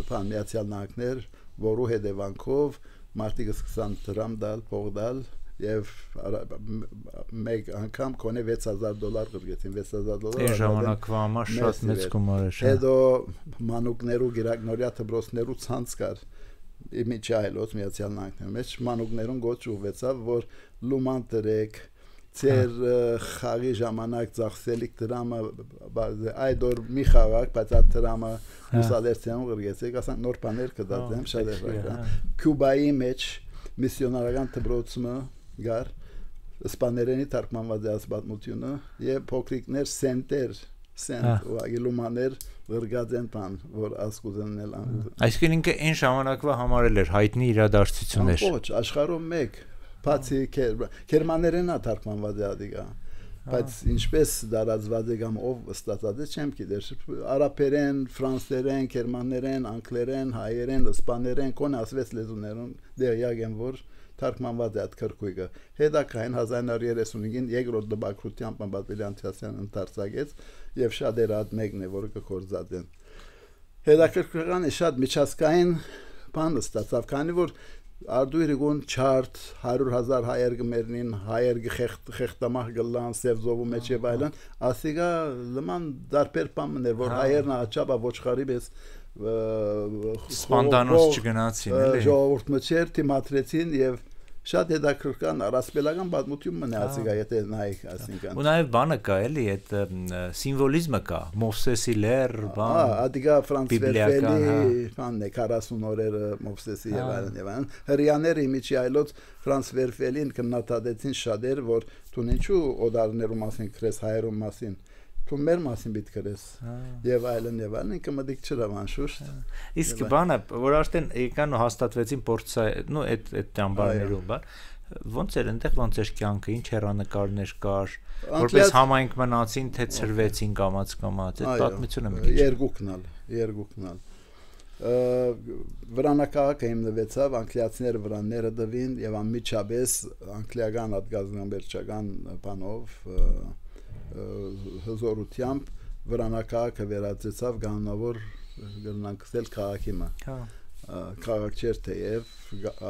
բան Միացյալ Նահանգներ որու հետևանքով մարդիկ սկսան դրամ դալ փողդալ եւ մեկ անգամ կոնե $6,000 գրգեցին $6,000 Այն ժամանակվա համար շատ մեծ գումար էր հետո մանուկներու գիրակնորյա դբրոցներու ցանց կար Իմիջայլոց Միացյալ Նահանգների մեջ մանուկներուն գոչ ուղվեցավ որ լուման դրեք Ձեր խաղի ժամանակ ծախսելիք դրամը այդ օր մի խաղակ բայց այդ դրամը մուսալերցիան ուղղեցեք ասենք նոր բաներ կդատեմ շատ էրական Կուբայի մեջ միսիոնարական դպրոցը գար իսպաներենի թարգմանված է ասպատմությունը եւ փոքրիկներ սենտեր ուղղագիլումաներ վրգածեն բան որ ասկուզենել Այսինքն ինքը այն ժամանակվա համարել էր հայտնի իրադարձություններ Ոչ աշխարհում մեկ Բացի Գերմաներենա թարգմանված է ադիգա բայց ինչպես դարածված է կամ ով ստացած է չեմ գիտեր արաբերեն, ֆրանսերեն, գերմաներեն, անգլերեն, հայերեն, իսպաներեն, կոն ասվեց լեզուներուն դերյակ են որ թարգմանված է այդ քրկույկը հետաքային 1935-ին երկրորդ դպակրությամբ Բադվելի Անտրիասյանը ընդարձակեց եւ շատ էր այդ մեկն է որը կկործած են հետաքրքրական է շատ միջազգային բան ստացավ քանի որ Արդուիրիգուն չարտ 100,000 հայեր գմերնին հայեր խեղտամահ գլան սևզովու մեջ եւ այլն ասիգա լման դարբեր բամներ որ հայերն աճաբա ոչխարի պես սպանդանոց չգնացին էլի ժողովուրդ մջեր թիմատրեցին եւ շատ հետաքրքրական առասպելական պատմություն մնա ասիգա եթե նայեք ասինքան ու նաեւ բանը կա էլի այդ սիմվոլիզմը կա Մովսեսի լեր բան ադիգա ֆրանսվերֆելի բանն է 40 օրերը Մովսեսի եւ այլն հрьяաները իմիջիայլոց ֆրանսվերֆելին կնատադեցին շատեր որ դու ինչու օդարներու մասին քրես հայերու մասին դու մեր մասին պիտի քրես եւ այլն ինքը մտիկ չրավ անշուշտ իսկ բանը որ արդեն եկան ու հաստատվեցին Պորտսայ նո այդ ճամբարներում բա ոնց էր այնտեղ ոնց էր կյանքը ինչ հեռանկարներ կար որպես համայնք մնացին թե ծրվեցին կամած այդ պատմությունը մի քիչ երկուքնալ վրանակահակը հիմնվեցավ անգլիացիները վրանները դվին եւ անմիջապես անգլիական ադգազնաբերչական բանով հզորությամբ վրանակահակը վերածեցավ կանոնավոր գնանքսել քաղաքիմը քաղաք չէր թեև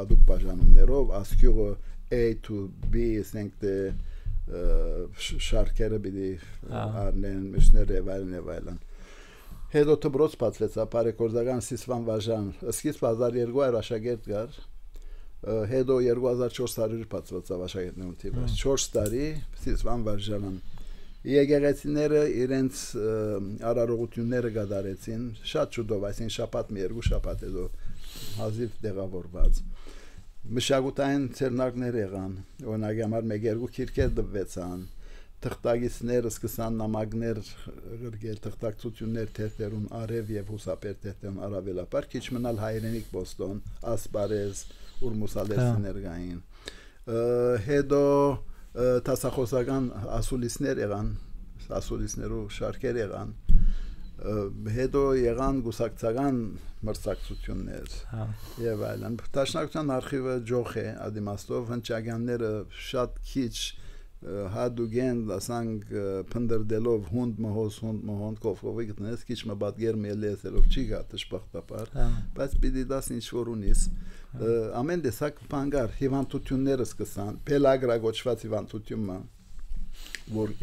ադուկ բաժանումներով ասկյուղը A to B ասենք դե շարքերը բիդի արնեն մյուսները եւ այլն հետո դպրոց բացվեցավ բարեգործական Սիսվան Վաժան սկիզբ 1200 աշակերտ կար հետո 2400 բացվեցավ աշակերտներուն թիվը 4 տարի Սիսվան Վաժանն Եկեղեցիները իրենց արարողությունները գդարեցին շատ շուտով, այսինքն շաբաթ մի երկու շաբաթ հետո հազիվ տեղավորված մշակութային ցերնակներ եղան, օրինակ համար մեկ երկու քիրքեր դվեցան, թղթակիցները սկսան նամակներ գրել, թղթակցություններ թերթերուն արև եւ հուսապեր թերթերուն արավելապար, քիչ մնալ հայրենիք Բոստոն, ասպարեզ, ուրմուսալերսիներ գային, հետո տասախոսական ասուլիսներ եղան, ասուլիսներու շարքեր եղան, հետո եղան գուսակցական մրցակցություններ եւ այլն։ Տաշնակցության արխիվը ջոխ է, ադիմաստով հնչագյանները շատ քիչ հադուգեն ասանք փնդրդելով հունդ մոհոն կոֆովի գտնես քիչ մբադգեր մելեսելով չի գա դժբախտաբար, բայց պիտի դաս ինչ որ ունիս ամեն տեսակ բանգար հիվանդությունները սկսան, պելագրա գոչված հիվանդությունը, որ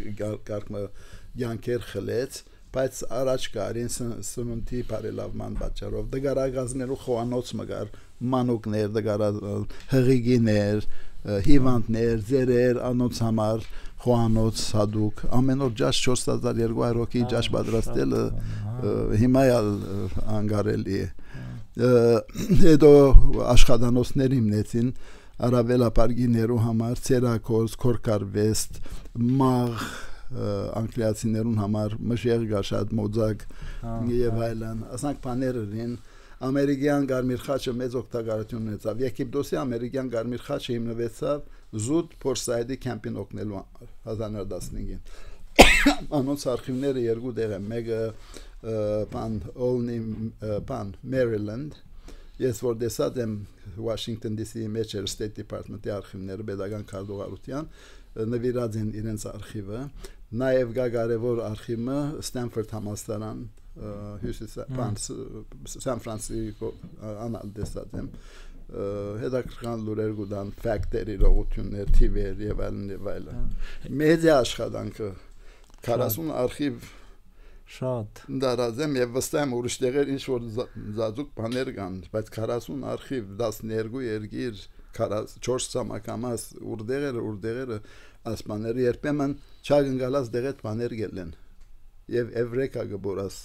կարգը յանքեր խլեց, բայց առաջ կարին սնունդի բարելավման պատճառով դգարագազներու խոհանոց մգար մանուկներ, դգարա հղիգիներ, հիվանդներ, ձերեր, անոց համար խոհանոց հադուկ, ամեն օր 4200 հոգի ջաշ պատրաստելը հիմա անգարելի է։ Հետո աշխատանոցներ հիմնեցին արաբելապար գիներու համար ցերակոզ, քորկարվեստ, մաղ անգլիացիներուն համար մշեղ գաշատ մոձակ եւ այլն, ասանք բաներին ամերիկյան գարմիր խաչը մեծ օգտագործություն ունեցավ։ Եգիպտոսի ամերիկյան գարմիր խաչը հիմնվեցավ զուտ Փորսայդի կեմպին օգնելու 1915-ին։ Անոնց արխիվները երկու տեղ են, մեկը pan Maryland, ես որ դեսած եմ Washington DC-ի մեջ State Department-ի արխիվները pedagogan քարտուղարության նվիրած են իրենց արխիվը, նաև կարևոր արխիվը Stanford համալսարան San Francisco անալ դեսած եմ հետաքրքրական լուրեր գուտան ֆակտերի ռողություններ թիվեր եւ այլն մեդիա աշխատանքը 40 արխիվ շատ դարազեմ եւ վստահ եմ ուրիշ տեղեր ինչ որ զազուկ բաներ կան, բայց 40 արխիվ 12 երկիր 4 ցամաքամաս ուրդեղերը ասպաները երբեմն չագնգալած դեղետ բաներ գելեն եւ Էվրեկա գբորաս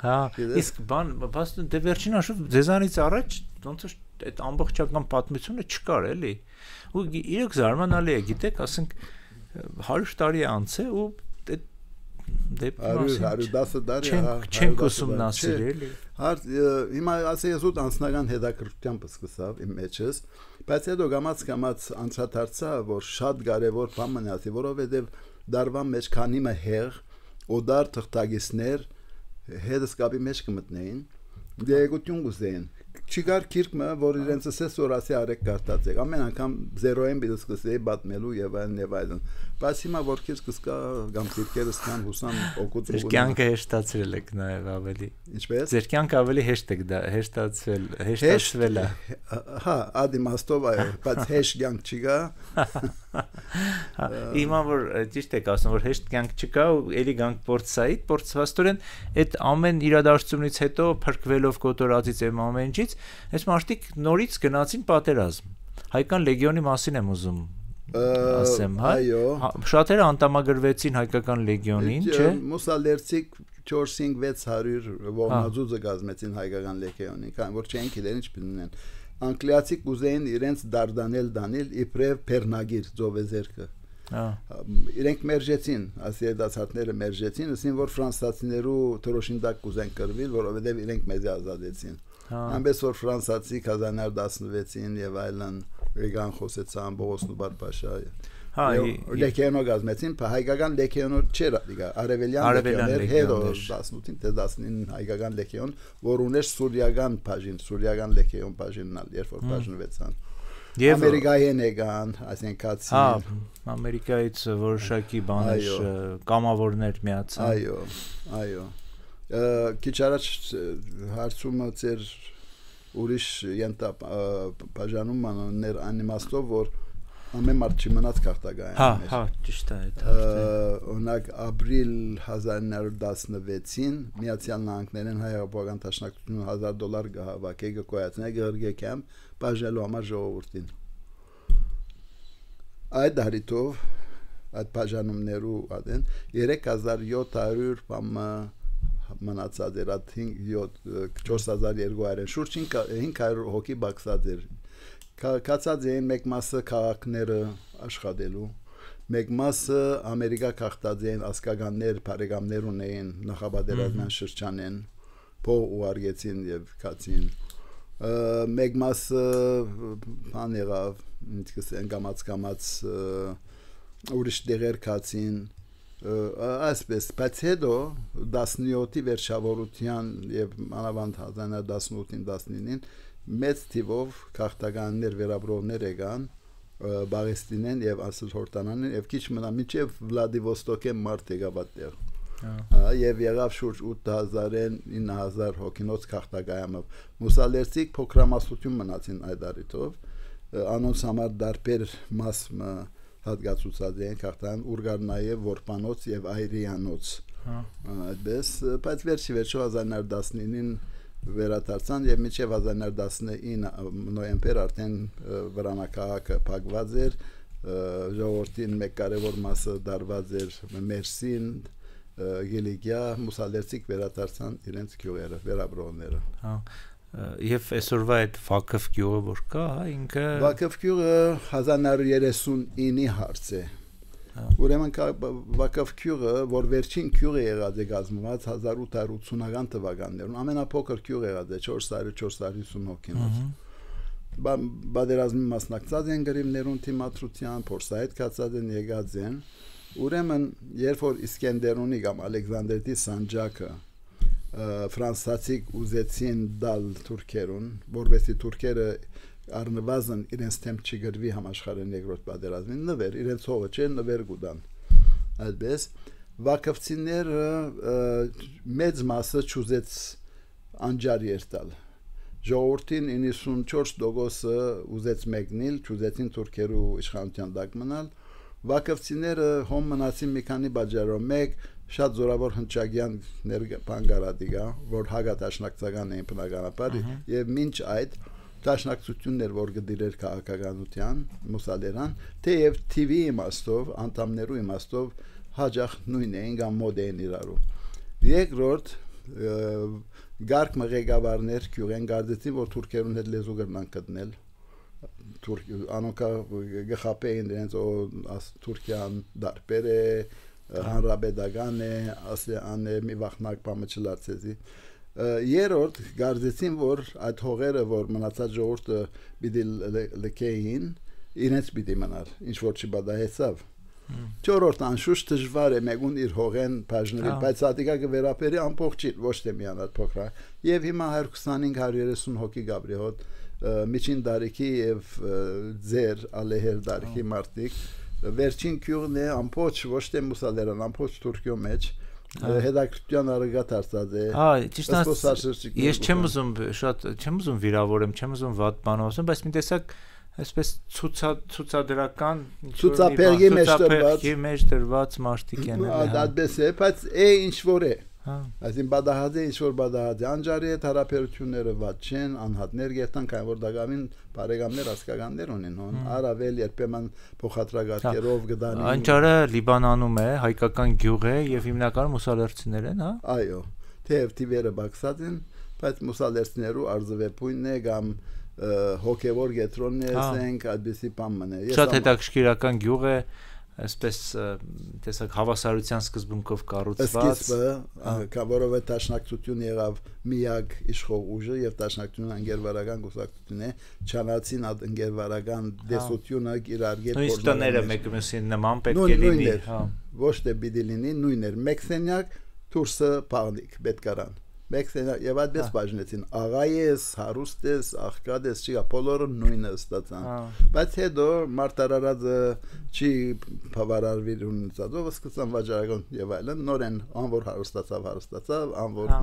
իսկ բայց դե վերջին հաշվով ձեզանից առաջ ոնց որ այդ ամբողջական պատմությունը չկար էլի ու իրոք զարմանալի է գիտեք ասենք 100 տարի անց է ու այդ 110 տարի չենք ուսումնասիրել հիմա ասես ու անձնական հետաքրքրությամբ սկսավ իմ մեջս բայց հետո գամած անդրադարձա որ շատ կարևոր բան մնացի որովհետեւ դարվա մեջ քանիմը հեղ օդար թղթագիսներ հետսկապի մեջ կմտնեին դեղություն գուզեին չկար քիրկը որ իրենց ասես որ ասի արեք կարտած եք ամեն անգամ 0-ին բիզ սկսեի բատմելու եւ այլն բայց հիմա որ քիրք կսկա կամ քիրքերը սկան հուսան օգուտ ձեր կյանքը հեշտացրել եք նաեւ ավելի ինչպես ձեր կյանքը ավելի հեշտ է հեշտացվել է հա ադիմաստով այո բայց հեշտ կյանք չկա հիմա որ ճիշտ եք ասում որ հեշտ կյանք չկա ու էլի գանք փորձայիդ փորձվաստորեն այդ ամեն իրադարձությունից հետո փրկվելով կոտորածից եւ ամեն ինչից այս մարդիկ նորից գնացին պատերազմ հայկական լեգիոնի մասին եմ ուզում ասեմ հա շատերը անդամագրվեցին հայկական լեգիոնին չէ մուսալերցիկ 4-5-600 ողնաձուծը գազմեցին հայկական լեգիոնին քան որ չեն գիտեն ինչ պինեն անգլիացիք ուզեին իրենց դարդանել իբրև Պերնագիր ծովեզերքը իրենք մերժեցին ասիադացածները մերժեցին ասին որ ֆրանսացիներու թրոշինդակ կուզեն կրվել որովհետև իրենք մեզ ազատեցին ամենից որ ֆրանսացի 1916-ին եւ այլն Ռեգան խոսեցան Բողոսնու Բարբաշայը հա լեգիոնը գազմեցին հայկական լեգիոնը չէր դիգա արևելյան լեգիոներ հետո 18-ին 19-ին հայկական լեգիոն որ ուներ սուրիական բաժին սուրիական լեգիոն բաժինն ալ երբ որ բաժնվեցան եւ ամերիկայեն եկան այսինքն կացի հա ամերիկայից որոշակի բաներ կամավորներ միացան այո քիչ առաջ հարցումը ծեր ուրիշ ենտա բաժանում մաններ անիմաստով որ ամեն մարդ չմնաց քարտագային հա ճիշտ է այդ օրինակ ապրիլ 1916-ին Միացյալ Նահանգներն հայապական տաշնակցությունը $1000 գահավաք է գոյացնե գերգեկամ բաժնելու համար ժողովրդին այդ դարիտով այդ բաժանումներու ադեն 3700 բամ մնացած էր այդ 4200 շուրջ 500 հոգի բացած էր կացած էին մեկ մասը քաղաքները աշխատելու մեկ մասը ամերիկա քաղտած էին ասկագաններ բարեկամներ ունեին նախաբادرազման շրջանեն փող ուղարկեցին եւ կացին մեկ մասը բան եղավ ինքս կամած ուրիշ դերեր կացին այսպես բայց հետո 17-ի վերջավորության եւ մանավանդ 1918-19-ին մեծ թիվով քաղաքականներ վերաբրողներ եկան Բաղեստինեն եւ Ասլհորտանանին եւ քիչ մնա մինչեւ Վլադիվոստոկը մարտ եկավ այդտեղ եւ եղավ շուրջ 8000-ին 9000 հոգինոց քաղաքականով մուսալերցիկ փոքրամասնություն մնացին այդ առիթով անոնց համար դարբեր մաս հատկացուցած են քաղաքական ուրգար նաեւ որպանոց եւ այրիանոց այդպես բայց վերջի 1919-ին վերադարձան եւ մինչեւ 1919 նոյեմբեր արդեն վրանակահակը փակված էր ժողովրդին մեկ կարևոր մասը դարված էր Մերսին Գելիգիա մուսալերցիկ վերադարձան իրենց գյուղերը վերաբրողները եւ այսօրվա այդ Վակաֆ գյուղը որ կա ինքը Վակաֆ գյուղը 1939-ի հարց է ուրեմն Վակաֆ գյուղը որ վերջին գյուղը եղած է գազմված 1880-ական թվականներում ամենափոքր գյուղ եղած է 450 հոգինոց բادرազմի մասնակցած են գրիմներուն թիմադրության փորձայդ կացած են եկած են ուրեմն երբ որ Իսկենդերունի կամ Ալեքսանդրի սանջակը ֆրանսացիք ուզեցին դալ թուրքերուն որովհետեւ թուրքերը առնվազն իրենց թեմ չգրվի համաշխարհային երկրորդ պատերազմին նվեր իրենց հողը չեն նվեր գուտան այդպես վակավցիները մեծ մասը ճուզեց անջար երտալ ժողովրդին 94% ուզեց մեկնել ճուզեցին թուրքերու իշխանության տակ մնալ վակավցիները հոմ մնացին մի քանի բաժարով մեկ շատ զորավոր հնչագյան բանգարադիգա որ հագատաշնակցական էին բնականաբար եւ մինչ այդ դաշնակցություններ որ գդիրեր քաղաքականության մուսալերան թեև TV իմաստով անդամներու իմաստով հաջախ նույն էին կամ մոդ էին իրարու երկրորդ գարկ մղեկավարներ քյուրեն գարդեցին որ թուրքերուն հետ լեզու գրնան գտնել անոնք գխապեին դրանց Թուրքիան դարբեր է հանրապետական է ասիան է մի վախնակ բամը չլարցեցի երրորդ գարձեցին որ այդ հողերը որ մնացած ժողովուրդը պիտի լքեին իրենց պիտի մնար ինչ որ չբադահեցավ չորրորդ անշուշտ դժվար է մեկուն իր հողեն բաժների բայց ադիկա կվերապերի ամբողջի ոչ թե միանալ փոքր եւ հիմա 125-130 հոգի գաբրիհոտ միջին դարիքի եւ ձեր ալեհեր դարիքի մարտիկ վերջին քյուրն է ամբողջ ոչ թե մուսալերան ամբողջ Թուրքիո մեջ հետաքրքրության առգա դարձած է ճիշտ է ես չեմ ուզում վիրավորեմ չեմ ուզում վատ բան ասեմ բայց մի տեսակ այսպես ցուցադրական ցուցափեղի մեջ դրված մարտիկ են այդպես է բայց ինչ որ է այսին բադահաձե ինչ որ բադահաձե անջարի հետ հարաբերությունները ված չեն անհատներ գերտան կան որ դակամին բարեկամներ ասկականներ ունեն արավել երբեմն փոխադրագարկերով գդանի անջարը Լիբանանում է հայկական գյուղ է եւ հիմնականում մուսալերցիներ են այո թեև տիվերը բացած են բայց մուսալերցիներու արձվեպույնն է կամ հոգեվոր գետրոնն է ասենք այդպեսի բան մնա շատ հետաքրքրական գյուղ է այսպես տեսակ հավասարության սկզբունքով կառուցված որովհետեւ տաշնակցություն եղավ միակ իշխող ուժը եւ տաշնակցությունը ընկերվարական գուսակցությունն է չանացին այդ ընկերվարական դեսությունը իրարգել նույն տները մեկը մյուսին նման պետք է լինի ոչ թե պիտի լինի նույնն էր մեկ սենյակ դուրսը բաղնիկ պետքարան մեկ սենյակ եւ այդպես բաժնեցին աղայես հարուստես աղկադես չի բոլորը նույնը ստացան բայց հետո մարտարարածը չի բավարարվի ունեցածով սկսան վաճառական եւ այլն նորեն անոր հարստացավ անոր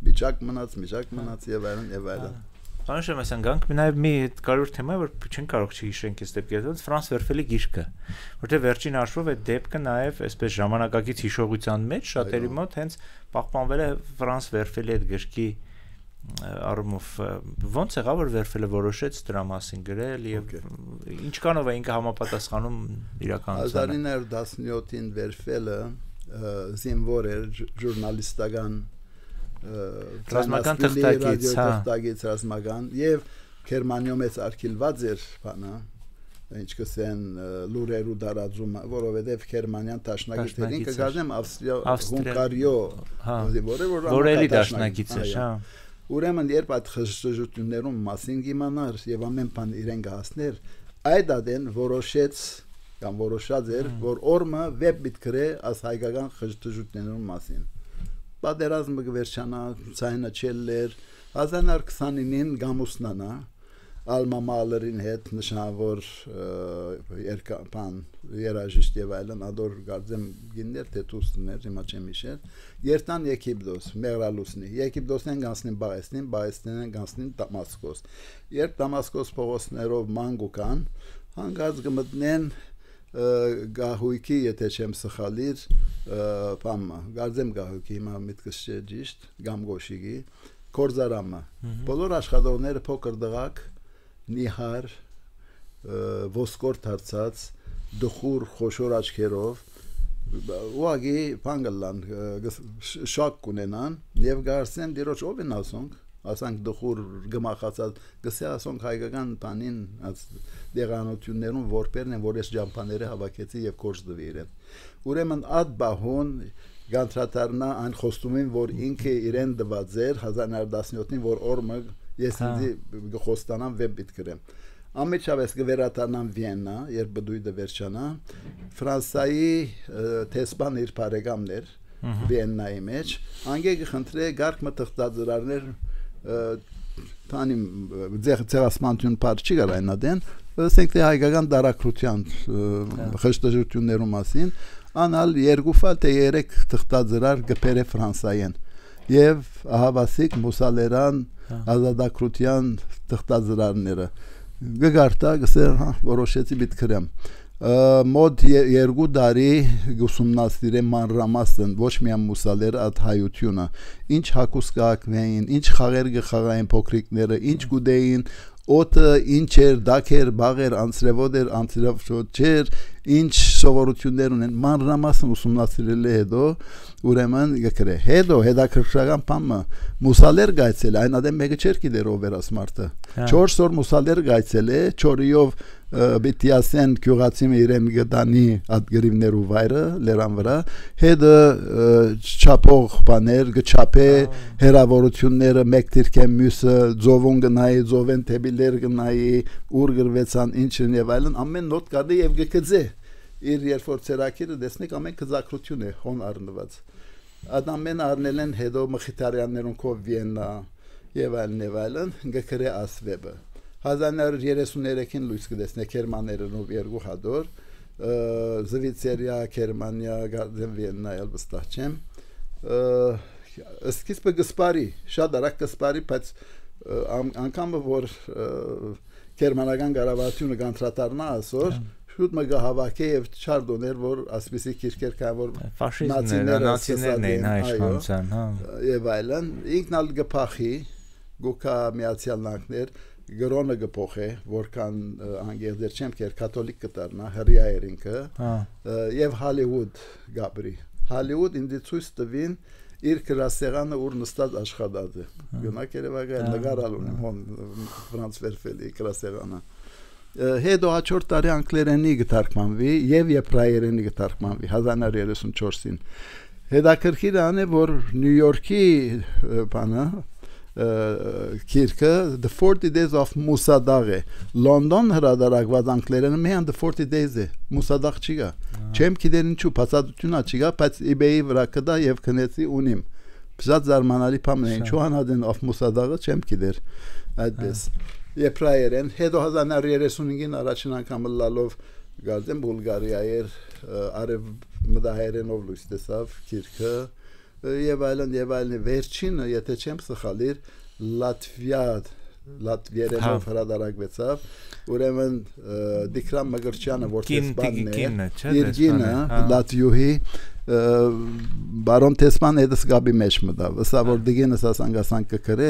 միջակ մնաց եւ այլն Անշեմ ասեն գանք նաև մի կարևոր թեմա որ չեն կարող չհիշենք այս դեպքի հետ Ֆրանս Վերֆելի գիրքը որտեղ վերջին հաշվով այդ դեպքը նաև այսպես ժամանակակից հիշողության մեջ շատերի մոտ հենց պահպանվել է Ֆրանս Վերֆելի այդ գրքի առումով ոնց եղավ որ Վերֆելը որոշեց դրա մասին գրել եւ ինչքանով է ինքը համապատասխանում իրականությանը 1917-ին Վերֆելը զինվոր էր ժուրնալիստական ռազմական թղթակից ռազմական եւ Գերմանիայում էս արկիլված էր բանը ինչպես են լուրերու դարաձումը որովհետև Գերմանիան տաշնակիցերին կգազեմ Հունգարիո որ էլի տաշնակից էր հա ուրեմն երբ այդ խժժություններում մասին իմանար եւ ամեն բան իրեն գահացներ այդ ադեն որոշեց կամ որոշած էր որ օրը վեբ բիտկրե աս հայկական խժժություններում մասին պատերազմը վերջանա ցայնը չելեր 1929-ին գամուսնանա Alma Mahler'in հետ նշանավոր երաժիշտ եւ այլն ադոր գարձեմ գիներ տետուսներ հիմա չեմ հիշել երթան Եգիպտոս Մեղրալուսնի Եգիպտոսեն գանցնին Բայեստենեն գանցնին Դամասկոս երբ Դամասկոս փողոցներով մանգուկան հանգած գմտնեն գահույքի եթե չեմ սխալիր բամը գարձեմ գահույքի հիմա միտքս չէ ճիշտ գամգոշիգի կորզարամը բոլոր աշխատողները փոքր դղակ նիհար ոսկոր դարձած դխուր խոշոր աչքերով ուղղակի բանգլան շոկ կունենան եւ գարսեն դիրոջ ով են ասանք դխուր գմախացած գսե ասոնք հայկական բանին դեղանություններուն որպերն են որ ես ջամփաները հավաքեցի եւ կորզդվի իրեն ուրեմն ад բահուն գանտրատարնա այն խոստումին որ ինքը իրեն դված էր 1917-ին որ օրը ես ինձ խոստանամ վեբ բիտկրեմ ամիջավես գվերատանամ Վիեննա երբ բդույդը վերջանա Ֆրանսայի տեսփան իր բարեկամներ Վիեննայի մեջ անգե գխնդրե գարկ մտղտածրարներ տանիմ ձերասմանություն parçı գարայնադեն ասենք թե հայկական դարակրության խշտժություններու մասին անալ երկու ֆալ թե երեք թղթածրար գբերե Ֆրանսայեն եւ ահավասիկ մուսալերան ազատագրության թղթածրարները գգարտա գսե որոշեցի բիտքրեմ մոդ երկու տարի ուսումնասիրեմ մանրամասն ոչ միայն մուսալեր այդ հայությունը ինչ հակուս կակվեին ինչ խաղեր գխաղային փոքրիկները ինչ գուդեին օտը ինչ էր դակեր բաղեր անցրևոդեր անցրևոդեր ինչ սովորություններ ունեն մանրամասն ուսումնասիրել է հետո ուրեմն գկրե հետո հետաքրքրական բանը մուսալեր գայցել այն ադեմ մեկը չէր գիտեր ով էր ասմարտը 4 օր մուսալեր գայցել է 4-ով բիտիասեն քյուղացիմը իրեն գտանի այդ գրիվներու վայրը լերան վրա հետը չափող բաներ գչափե հերավորությունները մեկ դիրքեմ մյուսը ձովուն գնայի ձովեն թեբիլեր գնայի ուր գրվեցան ինչն եւ այլն ամեն նոտ կադի եւ գկձե իր երբ որ ցերակիրը դեսնեք ամեն կզակրություն է հոն առնված ադամեն առնել են հետո մխիթարյաններուն կով Վիեննա եւ այլն գկրե ասվեբը 1933-ին լույս կդեսնե Գերմաներենով երկու հադոր Զվիցերիա, Գերմանիա, Գարդեն Վիեննա ել վստահ չեմ սկիզբը գսպարի շատ արագ գսպարի բայց անգամ որ գերմանական կառավարությունը կանտրատարնա ասոր շուտ մը գահավաքի եւ չարդոներ որ ասպիսի քիրքեր կան որ նացիներն էին հայշխանության հա եւ այլն ինքնալ գփախի գոկա միացյալ նահանգներ գրոնը գփոխե որքան անգերդեր չեմ կեր կաթոլիկ կտարնա հրյա երինքը եւ Հոլիվուդ գաբրի Հոլիվուդ ինձ ցույց տվին իր գրասեղանը ուր նստած աշխատած է գնաք երևակայ նկարալ ունեմ հոն Ֆրանց Վերֆելի գրասեղանը հետո հաջորդ տարի անգլերենի գտարկմանվի եւ եբրայերենի գտարկմանվի 1934-ին հետաքրքիրն է որ Նյու Յորքի բանը Kirke The 40 Days of Musadaq London հրադարակված անգլերենը միան The 40 Days է Musadaq չի գա չեմ գիտեր ինչու բացատրությունա չի գա բայց eBay-ի վրա կդա եւ քնեցի ունիմ բզած զարմանալի բան է ինչու անհադեն of Musadaq-ը չեմ գիտեր այդպես եբրայերեն հետո 1935-ին առաջին անգամ լալով գազեմ Բուլղարիայեր արև մդահերենով լույս տեսավ Kirke եւ այլն վերջինը եթե չեմ սխալիր Լատվիա լատվիերենով հրադարակվեցավ ուրեմն Դիկրամ Մգրչյանը որ տեսփանն է իր գինը լատվիուհի բարոն տեսփան էդս գաբի մեջ մտավ ըստ որ դիգենս ասանգասան կկրե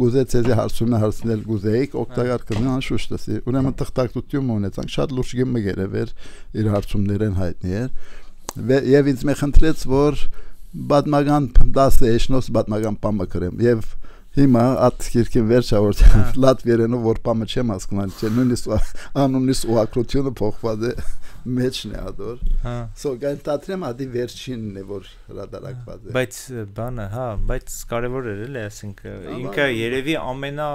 գուզե ցեզի հարցումը հարցնել գուզեիք օգտակար կնան շուշտասի ուրեմն տխտակտություն ունեցանք շատ լուրջ գեմը գերեվեր իր հարցումներեն հայտնի էր եւ ինձ մեխնդրեց որ բադմագան 10 էշնոս բադմագան պամը կրեմ եւ հիմա at քիրքին վերջավոր լատվիերենով որ պամը չեմ հասկանում չէ նույնիսկ անունից ու ակրությունը փոխված է մեջն է ադոր so գան տատրեմ ադի վերջինն է որ հրադարակված է բայց բանը բայց կարևոր էր էլի ասենք ինքը երևի ամենա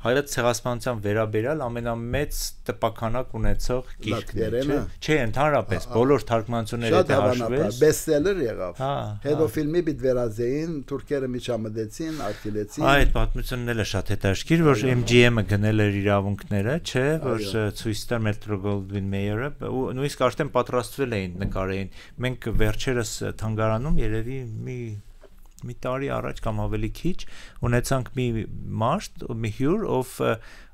հայրած ցեղասպանության վերաբերյալ ամենամեծ տպականակ ունեցող գիրքն է չէ ընդհանրապես բոլոր թարգմանությունները եթե հաշվես բեսթսելեր եղավ հետո ֆիլմի պիտի վերածեին թուրքերը միջամտեցին արգելեցին այդ պատմությունն էլ է շատ հետաքրքիր որ MGM-ը գնել էր իրավունքները չէ որ ցույց տար Metro-Goldwyn-Mayer-ը ու նույնիսկ արդեն պատրաստվել էին նկարեին մենք վերջերս թանգարանում երևի մի տարի առաջ կամ ավելի քիչ ունեցանք մի մարդ մի հյուր ով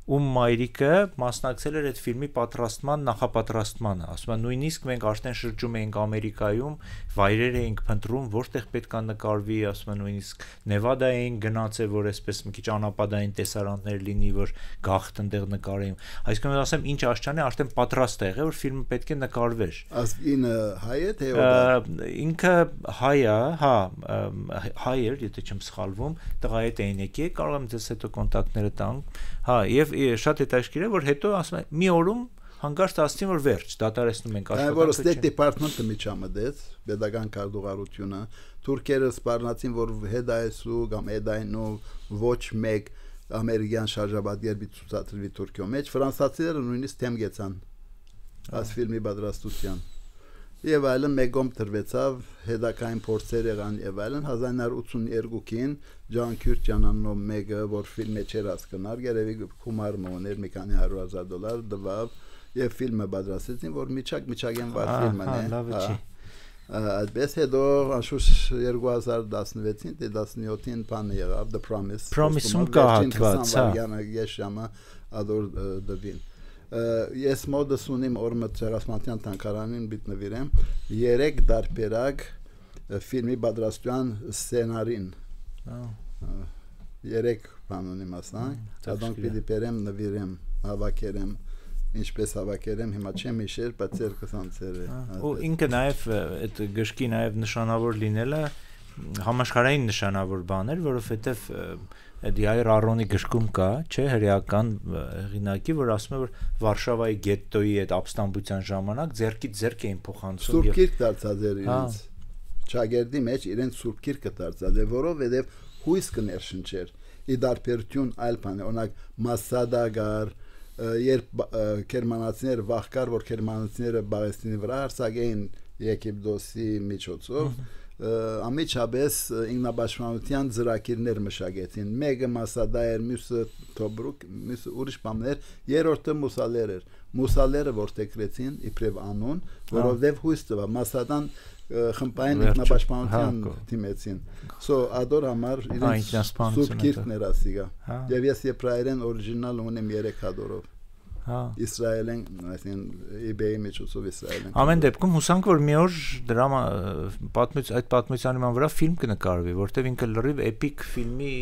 մայրիկը մասնակցել էր այդ ֆիլմի պատրաստման նախապատրաստմանը ասում են նույնիսկ մենք արդեն շրջում էինք Ամերիկայում վայրեր էինք փնտրում որտեղ պետքա նկարվի ասում են նույնիսկ Նևադա էինք գնացել որ այսպես մի քիչ անապադային տեսարաններ լինի որ գախտ այնտեղ նկարեին այսինքն ասեմ ինչ աշճանի արդեն պատրաստ է եղել որ ֆիլմը պետք է նկարվեր ասկինը հայ է թե ինքը հայ է հայ էր եթե չեմ սխալվում տղայի հետ էին եկել կարող եմ ձեզ հետո կոնտակտները տամ եւ շատ հետաքրքիր է որ հետո ասում են մի օրում հանկարծ ասեցին որ վերջ դատարեցնում ենք աշխատանքը որ State Department-ը միջամտեց pedagogan կարդուղարությունը թուրքերը սպառնացին որ հետայսու կամ հետայնու ոչ մեկ ամերիկյան շարժաբադգեր ցուցադրվի Թուրքիո մեջ ֆրանսացիները նույնիսկ թեմ գեցան այս ֆիլմի պատրաստության եւ այլն մեգոմ տրվեցավ հետակային փորձեր եղան եւ այլն 1982-ին Ջան Քյուրտյանանով մեկը որ ֆիլմը չեր հասկնար երևի գումար մոներ մի քանի $100,000 դվավ եւ ֆիլմը պատրաստեցին որ միջակ-միջակեն վար ֆիլմն է այդպես հետո անշուշտ 2016-ին դե 17-ին բանը եղավ The Promise-ում կա հատված հա ադոր դվին ես մոդս ունիմ օրմը ցեղասպանության թանգարանին գտնվիրեմ 3 դարբերակ ֆիլմի պատրաստության սցենարին 3 բան ունիմ ասանք դրանք պիտի բերեմ նվիրեմ հավաքերեմ ինչպես հավաքերեմ հիմա չեմ հիշեր բայց երկուսանցեր է ու ինքը նաև այդ գշկի նաև նշանավոր լինելը համաշխարհային նշանավոր բան էր որովհետև Այդ Յայր Արոնի գշկում կա, չէ, հրեական հեղինակի, որ ասում է, որ Վարշավայի գետտոյի այդ ապստամբության ժամանակ ձեռքից ձեռք էին փոխանցում Սուրբ Գիրք դարձած էր իրենց ճագերդի մեջ իրենց Սուրբ Գիրքը դարձած էր, որովհետև հույս կներշնչեր ի դարբերություն այլ բան, օրինակ Մասադագար, երբ գերմանացիները վախկար, որ գերմանացիները Բաղեստինի վրա հարձակեին Եգիպտոսի միջոցով ամիջապես ինքնաբաշխանության ծրագիրներ մշակեցին մեկը Մասադա էր մյուսը Թոբրուկ մյուսը ուրիշ բաներ երրորդը Մուսալեր էր Մուսալերը որտեղեցին իբրև անուն որովհետև հույս տվա Մասադան խմբային ինքնաբաշխանության դիմեցին so ադոր համար իրենց Սուրբ Գիրքն էր ասիգա եւ ես եբրայերեն օրիգինալ ունեմ 3 հատորով Իսրայելեն, այսինքն eBay-ի միջոցով Իսրայելեն։ Ամեն դեպքում հուսանք որ մի օր դրա այդ պատմության վրա ֆիլմ կնկարվի, որտեղ ինքը լրիվ էպիկ ֆիլմի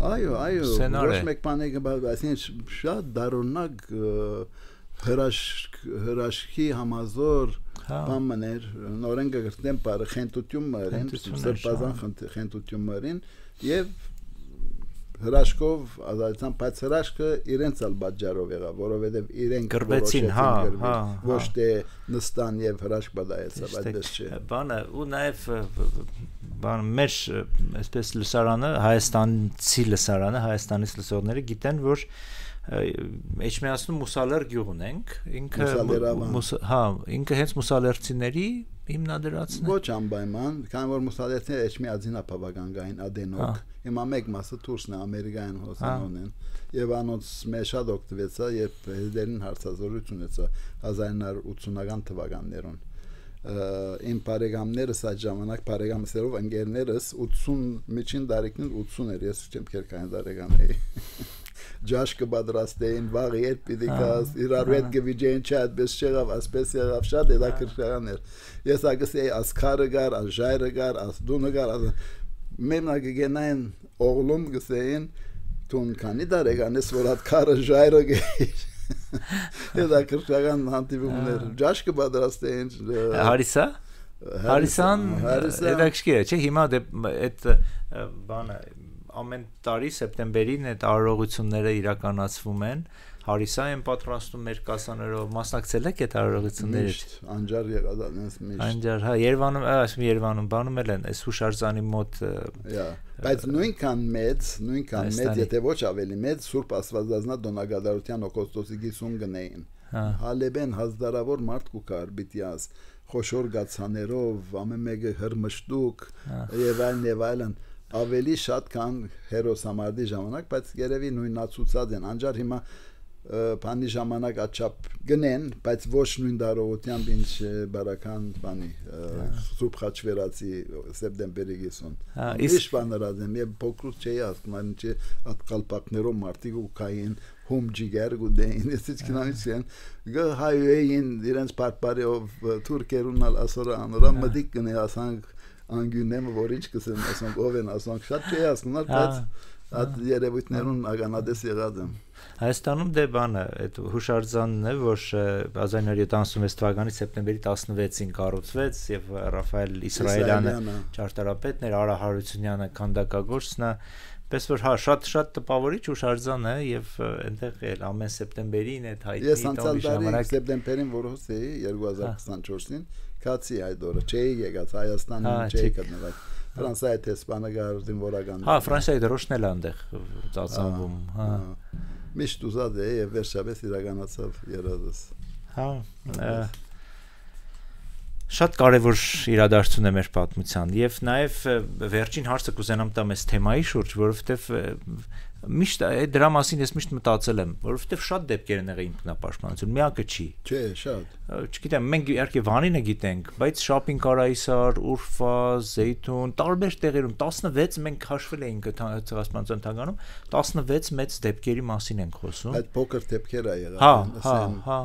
այո, ոչ մեկ բան է, այսինքն շատ դառնակ հրաշքի համազոր բաններ, նորեն գտնեմ բարը խենտություն մերին, սրբազան խենտություն մերին եւ հրաշքով ազատության բայց հրաշքը իրենց ալ պատճառով եղավ որովհետև իրենք գրվեցին ոչ թե նստան եւ հրաշք բադայեցավ այդպես չէ բանը ու նաեւ բան մեր այսպես լսարանը հայաստանցի լսարանը հայաստանից լսողները գիտեն որ Էջմիածնում Մուսալեր գյուղ ունենք ինքը ինքը հենց մուսալերցիների հիմնադրածն է ոչ անպայման քանի որ մուսալերցիները Էջմիածին ապավագանգային ադենոկ հիմա մեկ մասը դուրսն է ամերիկայում հոսանոն են եւ անոնց մեջ շատ օգտվեցա երբ հերդերին հարցազրույց ունեցա 1980-ական թվականներուն իմ բարեկամներս այդ ժամանակ բարեկամներով ընկերներս 80 միջին տարիքին 80 էր ես չեմ քերքային տարեկան էի ջաշ կբադրաստեին վաղ երբ պիտի կաս իրար հետ գվիջեն չատ բես չեղավ ասպես եղավ շատ հետաքրքրական էր ես ագսեի ասքարը գար աժայրը գար ասդունը գար մեմնա գենային օղլում գսեին տուն քանի դարեգանես որ հատ քարը ժայրը գեիր հետաքրքրական հանդիպումներ ջաշ կբադրաստեին Հարիսան հետաքրքիր է չէ հիմա այդ բանը ամեն տարի սեպտեմբերին այդ արարողությունները իրականացվում են Հարիսային պատրաստում մեր կասաներով մասնակցել եք այդ արարողությունները անջար եղած միշտ անջար հա Երևանում բանում են այս հուշարձանի մոտ բայց նույնքան մեծ եթե ոչ ավելի մեծ Սուրբ Աստվածազնա Դոնագադարության օգոստոսի 50 գնային հալեբեն հազարավոր մարդ կուկար բիտիաս խոշոր գացաներով ամեն մեկը հրմշտուկ եւ այլն ավելի շատ քան հերոսամարտի ժամանակ բայց երևի նույնացուցած են անջար հիմա բանի ժամանակ աչափ գնեն բայց ոչ նույն դարողությամբ ինչ բարական բանի Սուրբ Խաչվերացի սեպտեմբերի 50 իշ բաներած եմ եւ փոքրուց չէի ասում այնի հատ կալպակներով մարդիկ ու կային հում ջիգեր գուդեին ես քնանցեն հայեին իրենց պարպարով թուրքերունալ ասորա անորա մդիկ գնե ասանք անգյունեմ որ ինչ կսեմ ասանք ով են ասանք շատ չէի ասում բայց Այդ երևույթներուն ագանադես եղած եմ Հայաստանում դե բանը այդ հուշարձանն է որ 1976 թվականի սեպտեմբերի 16-ին կառուցվեց եւ Ռաֆայել Իսրայելյանը ճարտարապետն էր Արա Հարությունյանը քանդակագործն է պես որ հա շատ տպավորիչ հուշարձան է եւ այնտեղ էլ ամեն սեպտեմբերին այդ հայտնի Ես անցյալ տարի սեպտեմբերին որոշեցի 2024-ին կացի այդ օրը չէի եկած Հայաստանին չէի գտնվել Ֆրանսիայի տեսփանագար զինվորական Հա Ֆրանսիայի դրոշն էլ այնտեղ ծածանվում հա միշտ ուզած է եւ վերջապես իրականացավ երազս հա Շատ կարևոր իրադարձություն է մեր պատմության եւ նաեւ վերջին հարցը կուզենամ տամ այս թեմայի շուրջ որովհետեւ միշտ դրա մասին ես միշտ մտածել եմ որովհետեւ շատ դեպքեր են եղել ինքնապաշտպանություն միակը չի չէ շատ չգիտեմ մենք իհարկե Վանինը գիտենք բայց Շապին Կարայիսար Ուրֆա Զեյթուն տարբեր տեղերում 16 մենք հաշվել էինք ցեղասպանության թանգանում 16 մեծ դեպքերի մասին ենք խոսում այդ փոքր դեպքեր ա եղել հա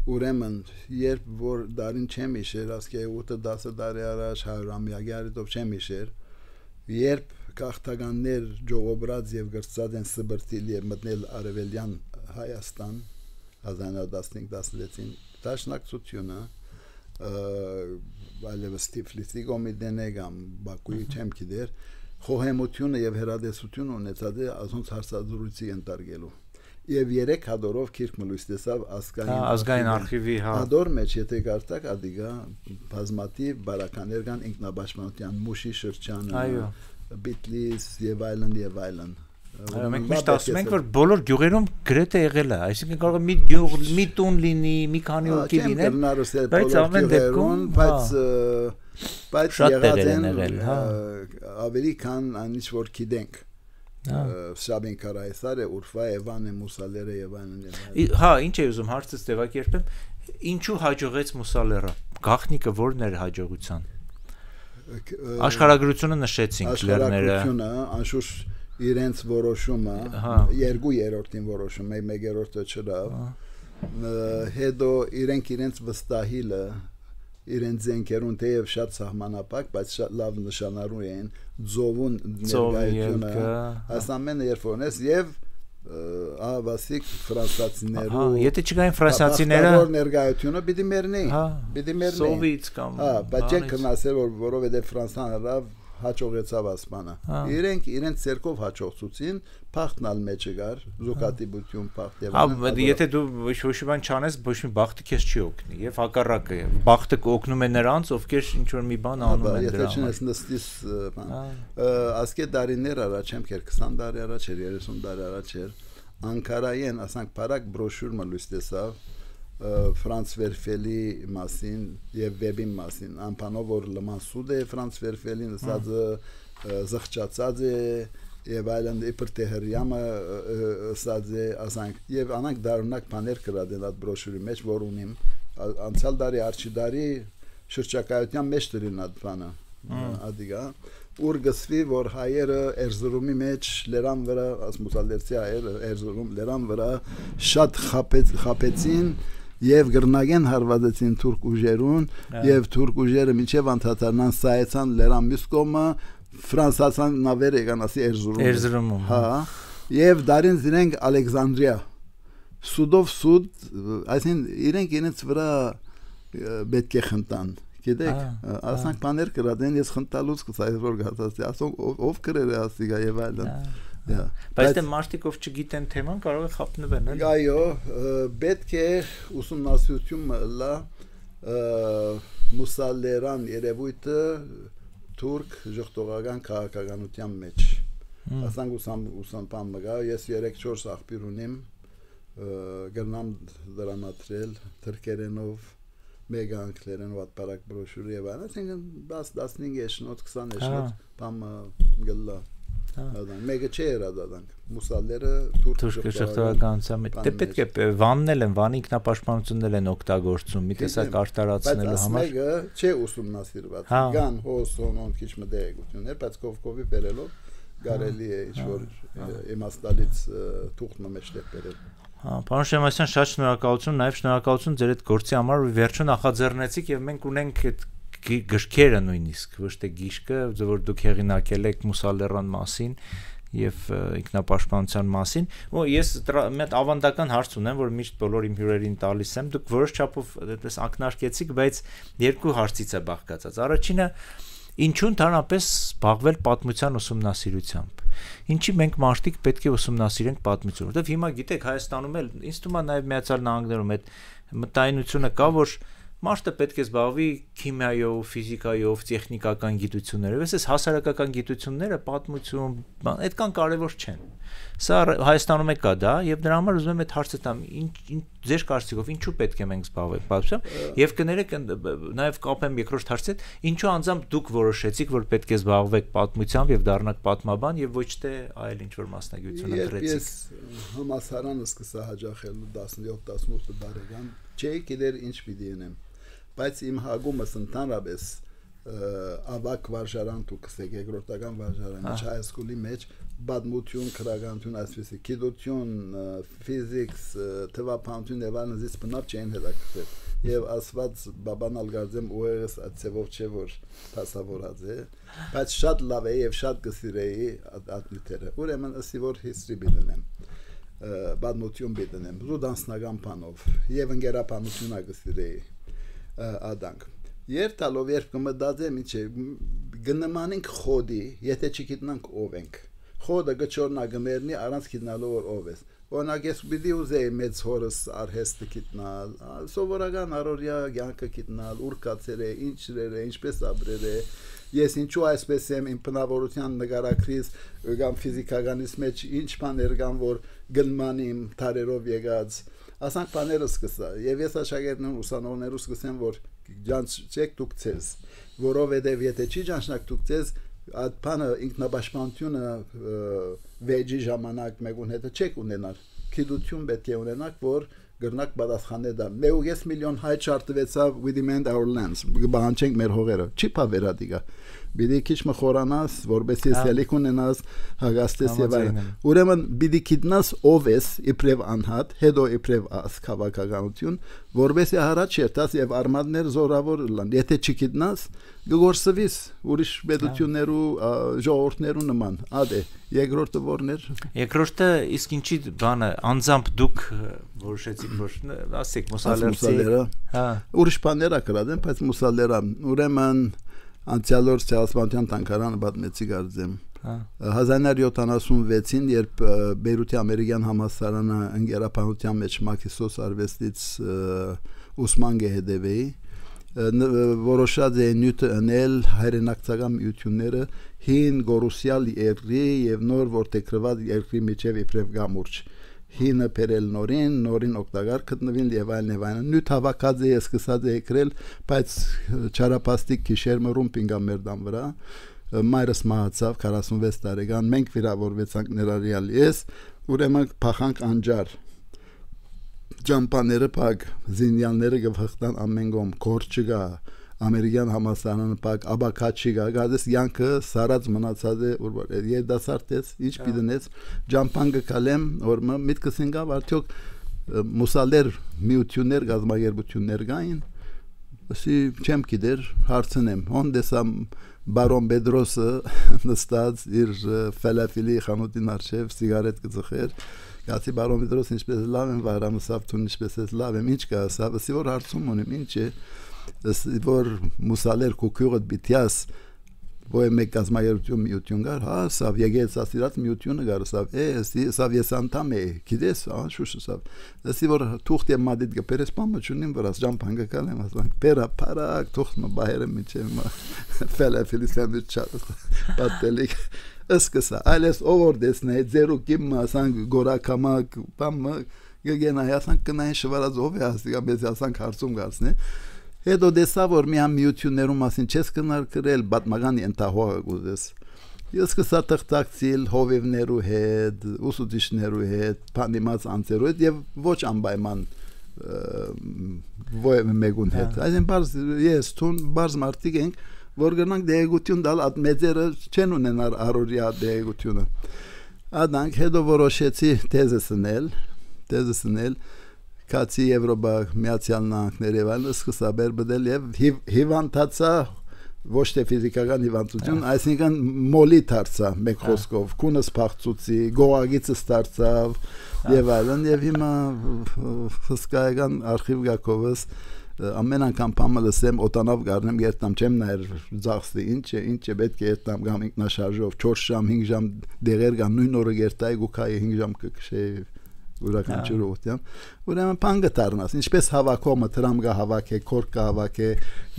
Ուրեմն երբ որ դարին չեմ իշեր ասկե 8-10 տարի առաջ 100-ամյակի արդյոք չեմ իշեր երբ Կախտագաններ ժողոբրած եւ գրծած են Սբրտիլ եւ մտնել Արևելյան Հայաստան 1915-16-ին դաշնակցությունը այլևս Տիֆլիսի կոմիտեն եկամ Բաքուի չեմ գիտեր խոհեմությունը եւ հերադեսությունը ունեցած է ասոնց հարցազրույցի ընտարգելու Եվ 3 հադորով քիրք մլույս տեսավ ազգային արխիվի հադոր մեջ եթե գարտակ ադիգա բազմատիվ բարականեր կան ինքնաբաշխմանության Մուշի շրջանը Բիտլիս եւ այլն Մենք միշտ ասում ենք որ բոլոր գյուղերում գրեթե եղել է այսինքն կարող է մի գյուղ մի տուն լինի մի քանի հոգի լինեն բայց ամեն դեպքում բայց եղած են ավելի քան այնիշ որ գիտենք Շաբին Կարայիսարը, Ուրֆա, Եվանը, Մուսալերը եւ այլն։ Հա, ինչ է ուզում հարցս ձևակերպեմ, ինչու հաջողեց Մուսալերը։ Գաղտնիքը ո՞րն էր հաջողության։ Աշխարհագրությունը նշեցինք լեռները։ Աշխարհագրությունը, անշուշտ իրենց որոշումը, 2/3-ին որոշումը, 1/3-ը չրավ։ Հետո իրենց վստահիլը իրենց զենքերուն թեև շատ սահմանապակ, բայց շատ լավ նշանառու են ձովուն ներկայությունը ասամենը երբոնես եւ ավասիկ ֆրանսացիներու եթե չկային ֆրանսացիները ներկայությունը պիտի մեռնեին սովից կամ բայց չեն կնասել որովհետեւ Ֆրանսան հրավ հաջողեցավ ասմանը իրենց ցերկով հաջողցուցին փախտնալ մեջը գար զուկատիբություն փախտ եւ եթե դու ոչ բան չանես ոչ մի բախտը քեզ չի օգնի եւ հակառակը բախտը կօգնում է նրանց ովքեր ինչ որ մի բան անում են դրա եթե չնես նստիս ասկե դարիներ առաջ եմ 20 տարի առաջ էր 30 տարի առաջ էր Անկարայեն ասանք բարակ բրոշյուր մը լույս տեսավ Ֆրանց Վերֆելի մասին եւ վեբի մասին անփանով որ լմանսուդ է Ֆրանց Վերֆելին ասած զղջացած է եւ այլն իբր Տեհրյամը ասած է ասանք եւ անանք դարունակ բաներ կրադեն այդ բրոշյուրի մեջ որ ունիմ անցյալ դարի արչի դարի շրջակայության մեջ դրին այդ բանը ադիգա ուր գսվի որ հայերը Էրզրումի մեջ լերան վրա ասմուսալերցի հայերը Էրզրում լերան վրա շատ խապեցին եւ գրնագեն հարվածեցին թուրք ուժերուն եւ թուրք ուժերը միջև անդադարնան սայեցան լերան մյուս կողմը ֆրանսացան նավեր եկան ասի Էրզրումում հա եւ դարին զինենք Ալեքսանդրիա սուդով սուդ այսին իրենք վրա պետք է խնդան գիտեք ասանք բաներ կրադեն ես խնդալուց կսայր որ գացացի ասոնք ով կրեր ասիգա եւ այլն բայց դե մարտիկով չգիտեն թեման կարող է խափնվեն էլի այո պետք է ուսումնասիրությունը լա մուսալերան երևույթը թուրք ժողտողական քաղաքականության մեջ ասանք ուսանպան մգա ես 3-4 աղբյուր ունիմ գրնամ դրամատրել թրքերենով մեգա անգլերեն վատ բարակ բրոշուրի եւ այլն այսինքն 15 եշնոտ 20 եշնոտ բամ գլլա մեգա չեր ադանք մուսալերը թուրք ժողտողականության մեջ դե պետք է վաննել են վանի ինքնապաշտպանություններ են օգտագործում մի տեսակ արտարացնելու համար բայց մեգա չէ ուսումնասիրված գան հոսոնոն քիչ մդեգություններ բայց կովկովի բերելով գարելի է ինչ-որ իմաստալից թուղթը մեջտեղ բերել Պարոն Շեմասյան, շատ շնորհակալություն, նաև շնորհակալություն ձեր այդ գործի համար, որ վերջում նախաձեռնեցիք եւ մենք ունենք այդ գրքերը նույնիսկ, ոչ թե գիրքը, որ դուք հեղինակել եք մուսալերան մասին եւ ինքնապաշտպանության մասին։ Ես մի հատ ավանդական հարց ունեմ, որ միշտ բոլոր իմ հյուրերին տալիս եմ։ Դուք որոշ չափով այդպես ակնարկեցիք, բայց երկու հարցից է բաղկացած։ Առաջինը ինչու ընդհանրապես զբաղվել պատմության ուսումնասիրությամբ։ Ինչի մենք մարդիկ պետք է ուսումնասիրենք պատմություն, որովհետև հիմա գիտեք Հայաստանում էլ ինձ թվում է նաև Միացյալ Նահանգներում այդ մտայնությունը կա, որ մարդը պետք է զբաղվի քիմիայով, ֆիզիկայով, տեխնիկական գիտություններով, այս հասարակական գիտությունները պատմություն, այդքան կարևոր չեն։ Սա Հայաստանում է կա դա, եւ դրա համար ուզում եմ այդ հարցը տամ, ձեր կարծիքով ինչու պետք է մենք զբաղվենք պատմությամբ, եւ կներեք նաեւ կապեմ երկրորդ հարցը, ինչու անձամբ դուք որոշեցիք, որ պետք է զբաղվեք պատմությամբ եւ դառնաք պատմաբան եւ ոչ թե այլ ինչ-որ մասնագիտություն ընտրեցիք։ Ես համասարանը սկսա հաջախել 17-18 տարեկան, չէի գիտեր ինչ պիտի անեմ, բայց իմ հագումս ընդհանրապես ավակ վարժարան դու կսեք երկրորդական վարժարանի հայսկուլի մեջ պատմություն, քրագանություն, այսպես գիտություն, ֆիզիկս, թվապանություն եւ այլն զիս բնավ չեն հետաքրքրել եւ ասված բաբան ալգարձեմ ուերս ացեվով չէ որ դասավորած է բայց շատ լավ է եւ շատ կսիրեի ադնիտերը ուրեմն ասի որ history բիդնեմ պատմություն բիդնեմ զուդանսնական բանով եւ ընկերապանություն ագսիրեի ադանք երթալով երբ կմտածեմ ինչ է գնմանենք խոդի եթե չգիտնանք ով ենք խոդը գճորնա գմերնի առանց գիտնալու որ ով ես օրինակ ես պիտի ուզեի մեծ հորս արհեստը գիտնալ սովորական առօրյա կյանքը գիտնալ ուր կացել է ինչեր է ինչպես ապրել է ես ինչու այսպես եմ իմ բնավորության նկարագրիս կամ ֆիզիկականից մեջ ինչ բաներ կան որ գնմանիմ տարերով եկած ասանք բաները սկսա եւ ես աշակերտներն ուսանողներու սկսեմ որ ջանչեք դուք ցես որովհետեւ եթե չի ջանչնակ դուք ցես այդ բանը ինքնապաշտպանությունը վեճի ժամանակ մեկուն հետը չեք ունենալ գիտություն պետք է ունենաք որ գրնակ պատասխանել դա մեուգես միլիոն հայ չարտվեցավ we demand our lands բանջենք մեր հողերը չի պավերադիգա բիդի քիչ մխորանաս որբեսի սելիկ ունենաս հագաստես եւ այլն ուրեմն բիդի գիտնաս ով ես իբրև անհատ հետո իբրև աս քաղաքականություն որբեսի հարաճ երտաս եւ արմատներ զորավոր լան եթե չգիտնաս գորսվիս ուրիշ պետություններու ժողովուրդներու նման ադե երկրորդը որներ երկրորդը իսկ ինչի բանը անձամբ դուք որոշեցիք որ ասեք մուսալերցի հա ուրիշ բաներ ակրադեն բայց մուսալերա ուրեմն անցյալօր ցեղասպանության տանկարանը պատմեցի գարձեմ 1976-ին երբ Բեյրութի ամերիկյան համալսարանը ընկերապանության մեջ մակիսոս արվեստից ուսման գեհդեվեի որոշած է նյութը անել հայրենակցական միությունները հին գորուսյալ երկրի եւ նոր որտեգրված երկրի միջև իբրև գամուրջ հինը բերել նորին օգտակար գտնվին եւ այլն նյութ հավաքած է սկսած է եկրել բայց չարապաստիկ քիշեր մռում պինգամերդան վրա մայրս մահացավ 46 տարեկան մենք վիրավորվեցանք ներառյալ ես ուրեմն փախանք անջար ջամպաները փակ զինյալները գվխտան ամեն կողմ կոր չկա ամերիկյան համալսարանը պակ աբակաչի գազես յանքը սարած մնացած է որ երդասարտեց ինչ պիտենեց ջամփանգը կալեմ որ միտքս ինգավ արդյոք մուսալեր միություններ գազագերբություններ գային ասի չեմ գիտեր հարցնեմ հոնդեսա բարոն Պետրոսը նստած իր ֆալաֆելի խանութին արչև սիգարետ կծխեր գացի բարոն Պետրոսը ինչպես լավ են վարամը սավթուն ինչպես է լավ եմ ինչ կա սա ասի որ հարցում ունեմ ինչ է որ մուսալեր կուքյուրդ բիթյաս Voi me gazmageriություն միություն գար, հա, սավ եկեղեցասիրած միությունը գար, սավ, սավ ես անդամ է, գիտես, շուշ սավ։ Ասի որ թուղթ եմ մադիտ գպերես բամը չունիմ վրաս ջամփանգը կալեմ, ասան, պերա պարակ թուղթը բայերը միջև ֆելաֆելի սանդվիչ պատելիկ ըսկսա, այլես օվորդեսնե ձերուկիմ ասան գորակամակ բամը գենա ասան կնային շվարած ով է ասի, բայց ասան հարցում գացնե Հետո դեսա որ մի ամիություններում մասին չես կնարկրել բատմական ենթահողը գուզես ես կսա տղտակցիլ հովևներու հետ ուսուցիչներու հետ պանդիմաց անձերու հետ եւ ոչ անպայման ոյ մեգուն հետ այսին բարձ ես տուն բարձ մարտիկ ենք որ գնանք դեղություն դալ at մեծերը չեն ունենալ առօրյա դեղությունը Adank հետո որոշեցի թեզեսնել Կացի Եվրոպա միացյալ նահանգներ եւ այլն սկսաբեր բդել եւ հիվանդացա ոչ թե ֆիզիկական հիվանդություն, այսինքն մոլի դարձա մեկ խոսքով, քունս փախծուցի, գողագիցս դարձավ եւ այլն եւ հիմա հսկայական արխիվ գակովս ամեն անգամ փամը լսեմ օտանավ գարնեմ երտամ չեմ նայր ծախսի ինչ է պետք է երտամ գամ ինքնաշարժով 4 ժամ 5 ժամ դեղեր գամ նույն օրը երտայ գուքայի 5 ժամ կքշե ուրական ճրոտյան ուրեմն փանգը դառնաս ինչպես հավաքոմը տրամգա հավաք է կորկա հավաք է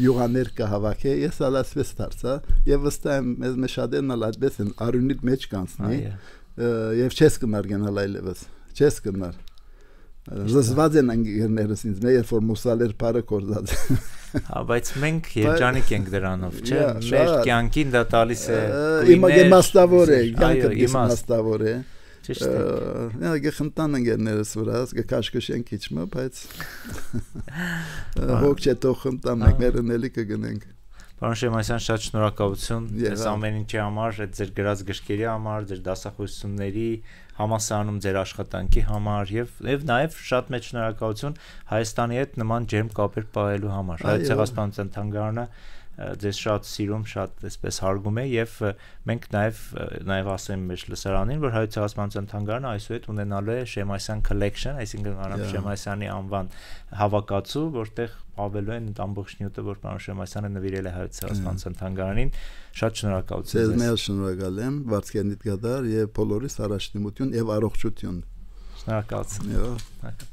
յուղաներ կա հավաք է ես ալասպես դարձա եւ վստահ եմ մեզ շատերն ալածպես են արունիտ մեջ կանցնի եւ չես կնար գնալ այլևս չես կնար զզված են անգերներս ինձ մեր որ մուսալեր բարը կորզած բայց մենք երջանիկ ենք դրանով չէ մեր կյանքին դա տալիս է իմաստավոր է կյանքը իմաստավոր է գխնտան ընկերներս վրաս գկաշկշեն քիչմը բայց հոգ չէ թող խնտան մեկներն էլի կգնենք Պարոն Շեմասյան շատ շնորհակալություն այս ամեն ինչի համար այդ ձեր գրած գրքերի համար ձեր դասախոսությունների համալսարանում ձեր աշխատանքի համար եւ նաեւ շատ մեծ շնորհակալություն Հայաստանի հետ նման ջերմ կապեր պահելու համար Հայոց ցեղասպանության թանգարանը ձեզ շատ սիրում, շատ այսպես հարգում է եւ մենք նաեւ ասեմ մեր լսարանին, որ Հայոց ցեղասպանության թանգարանը այսուհետ ունենալու է Շեմասյան collection, այսինքն Արամ Շեմասյանի անվան հավաքածու, որտեղ ավելու են ամբողջ նյութը, որ պարոն Շեմասյանը նվիրել է Հայոց ցեղասպանության թանգարանին։ Շատ շնորհակալություն։ Ձեզ մեծ շնորհակալ եմ, Վարդգենիտ գդար եւ բոլորիս առաջնիմություն եւ առողջություն։ Շնորհակալություն։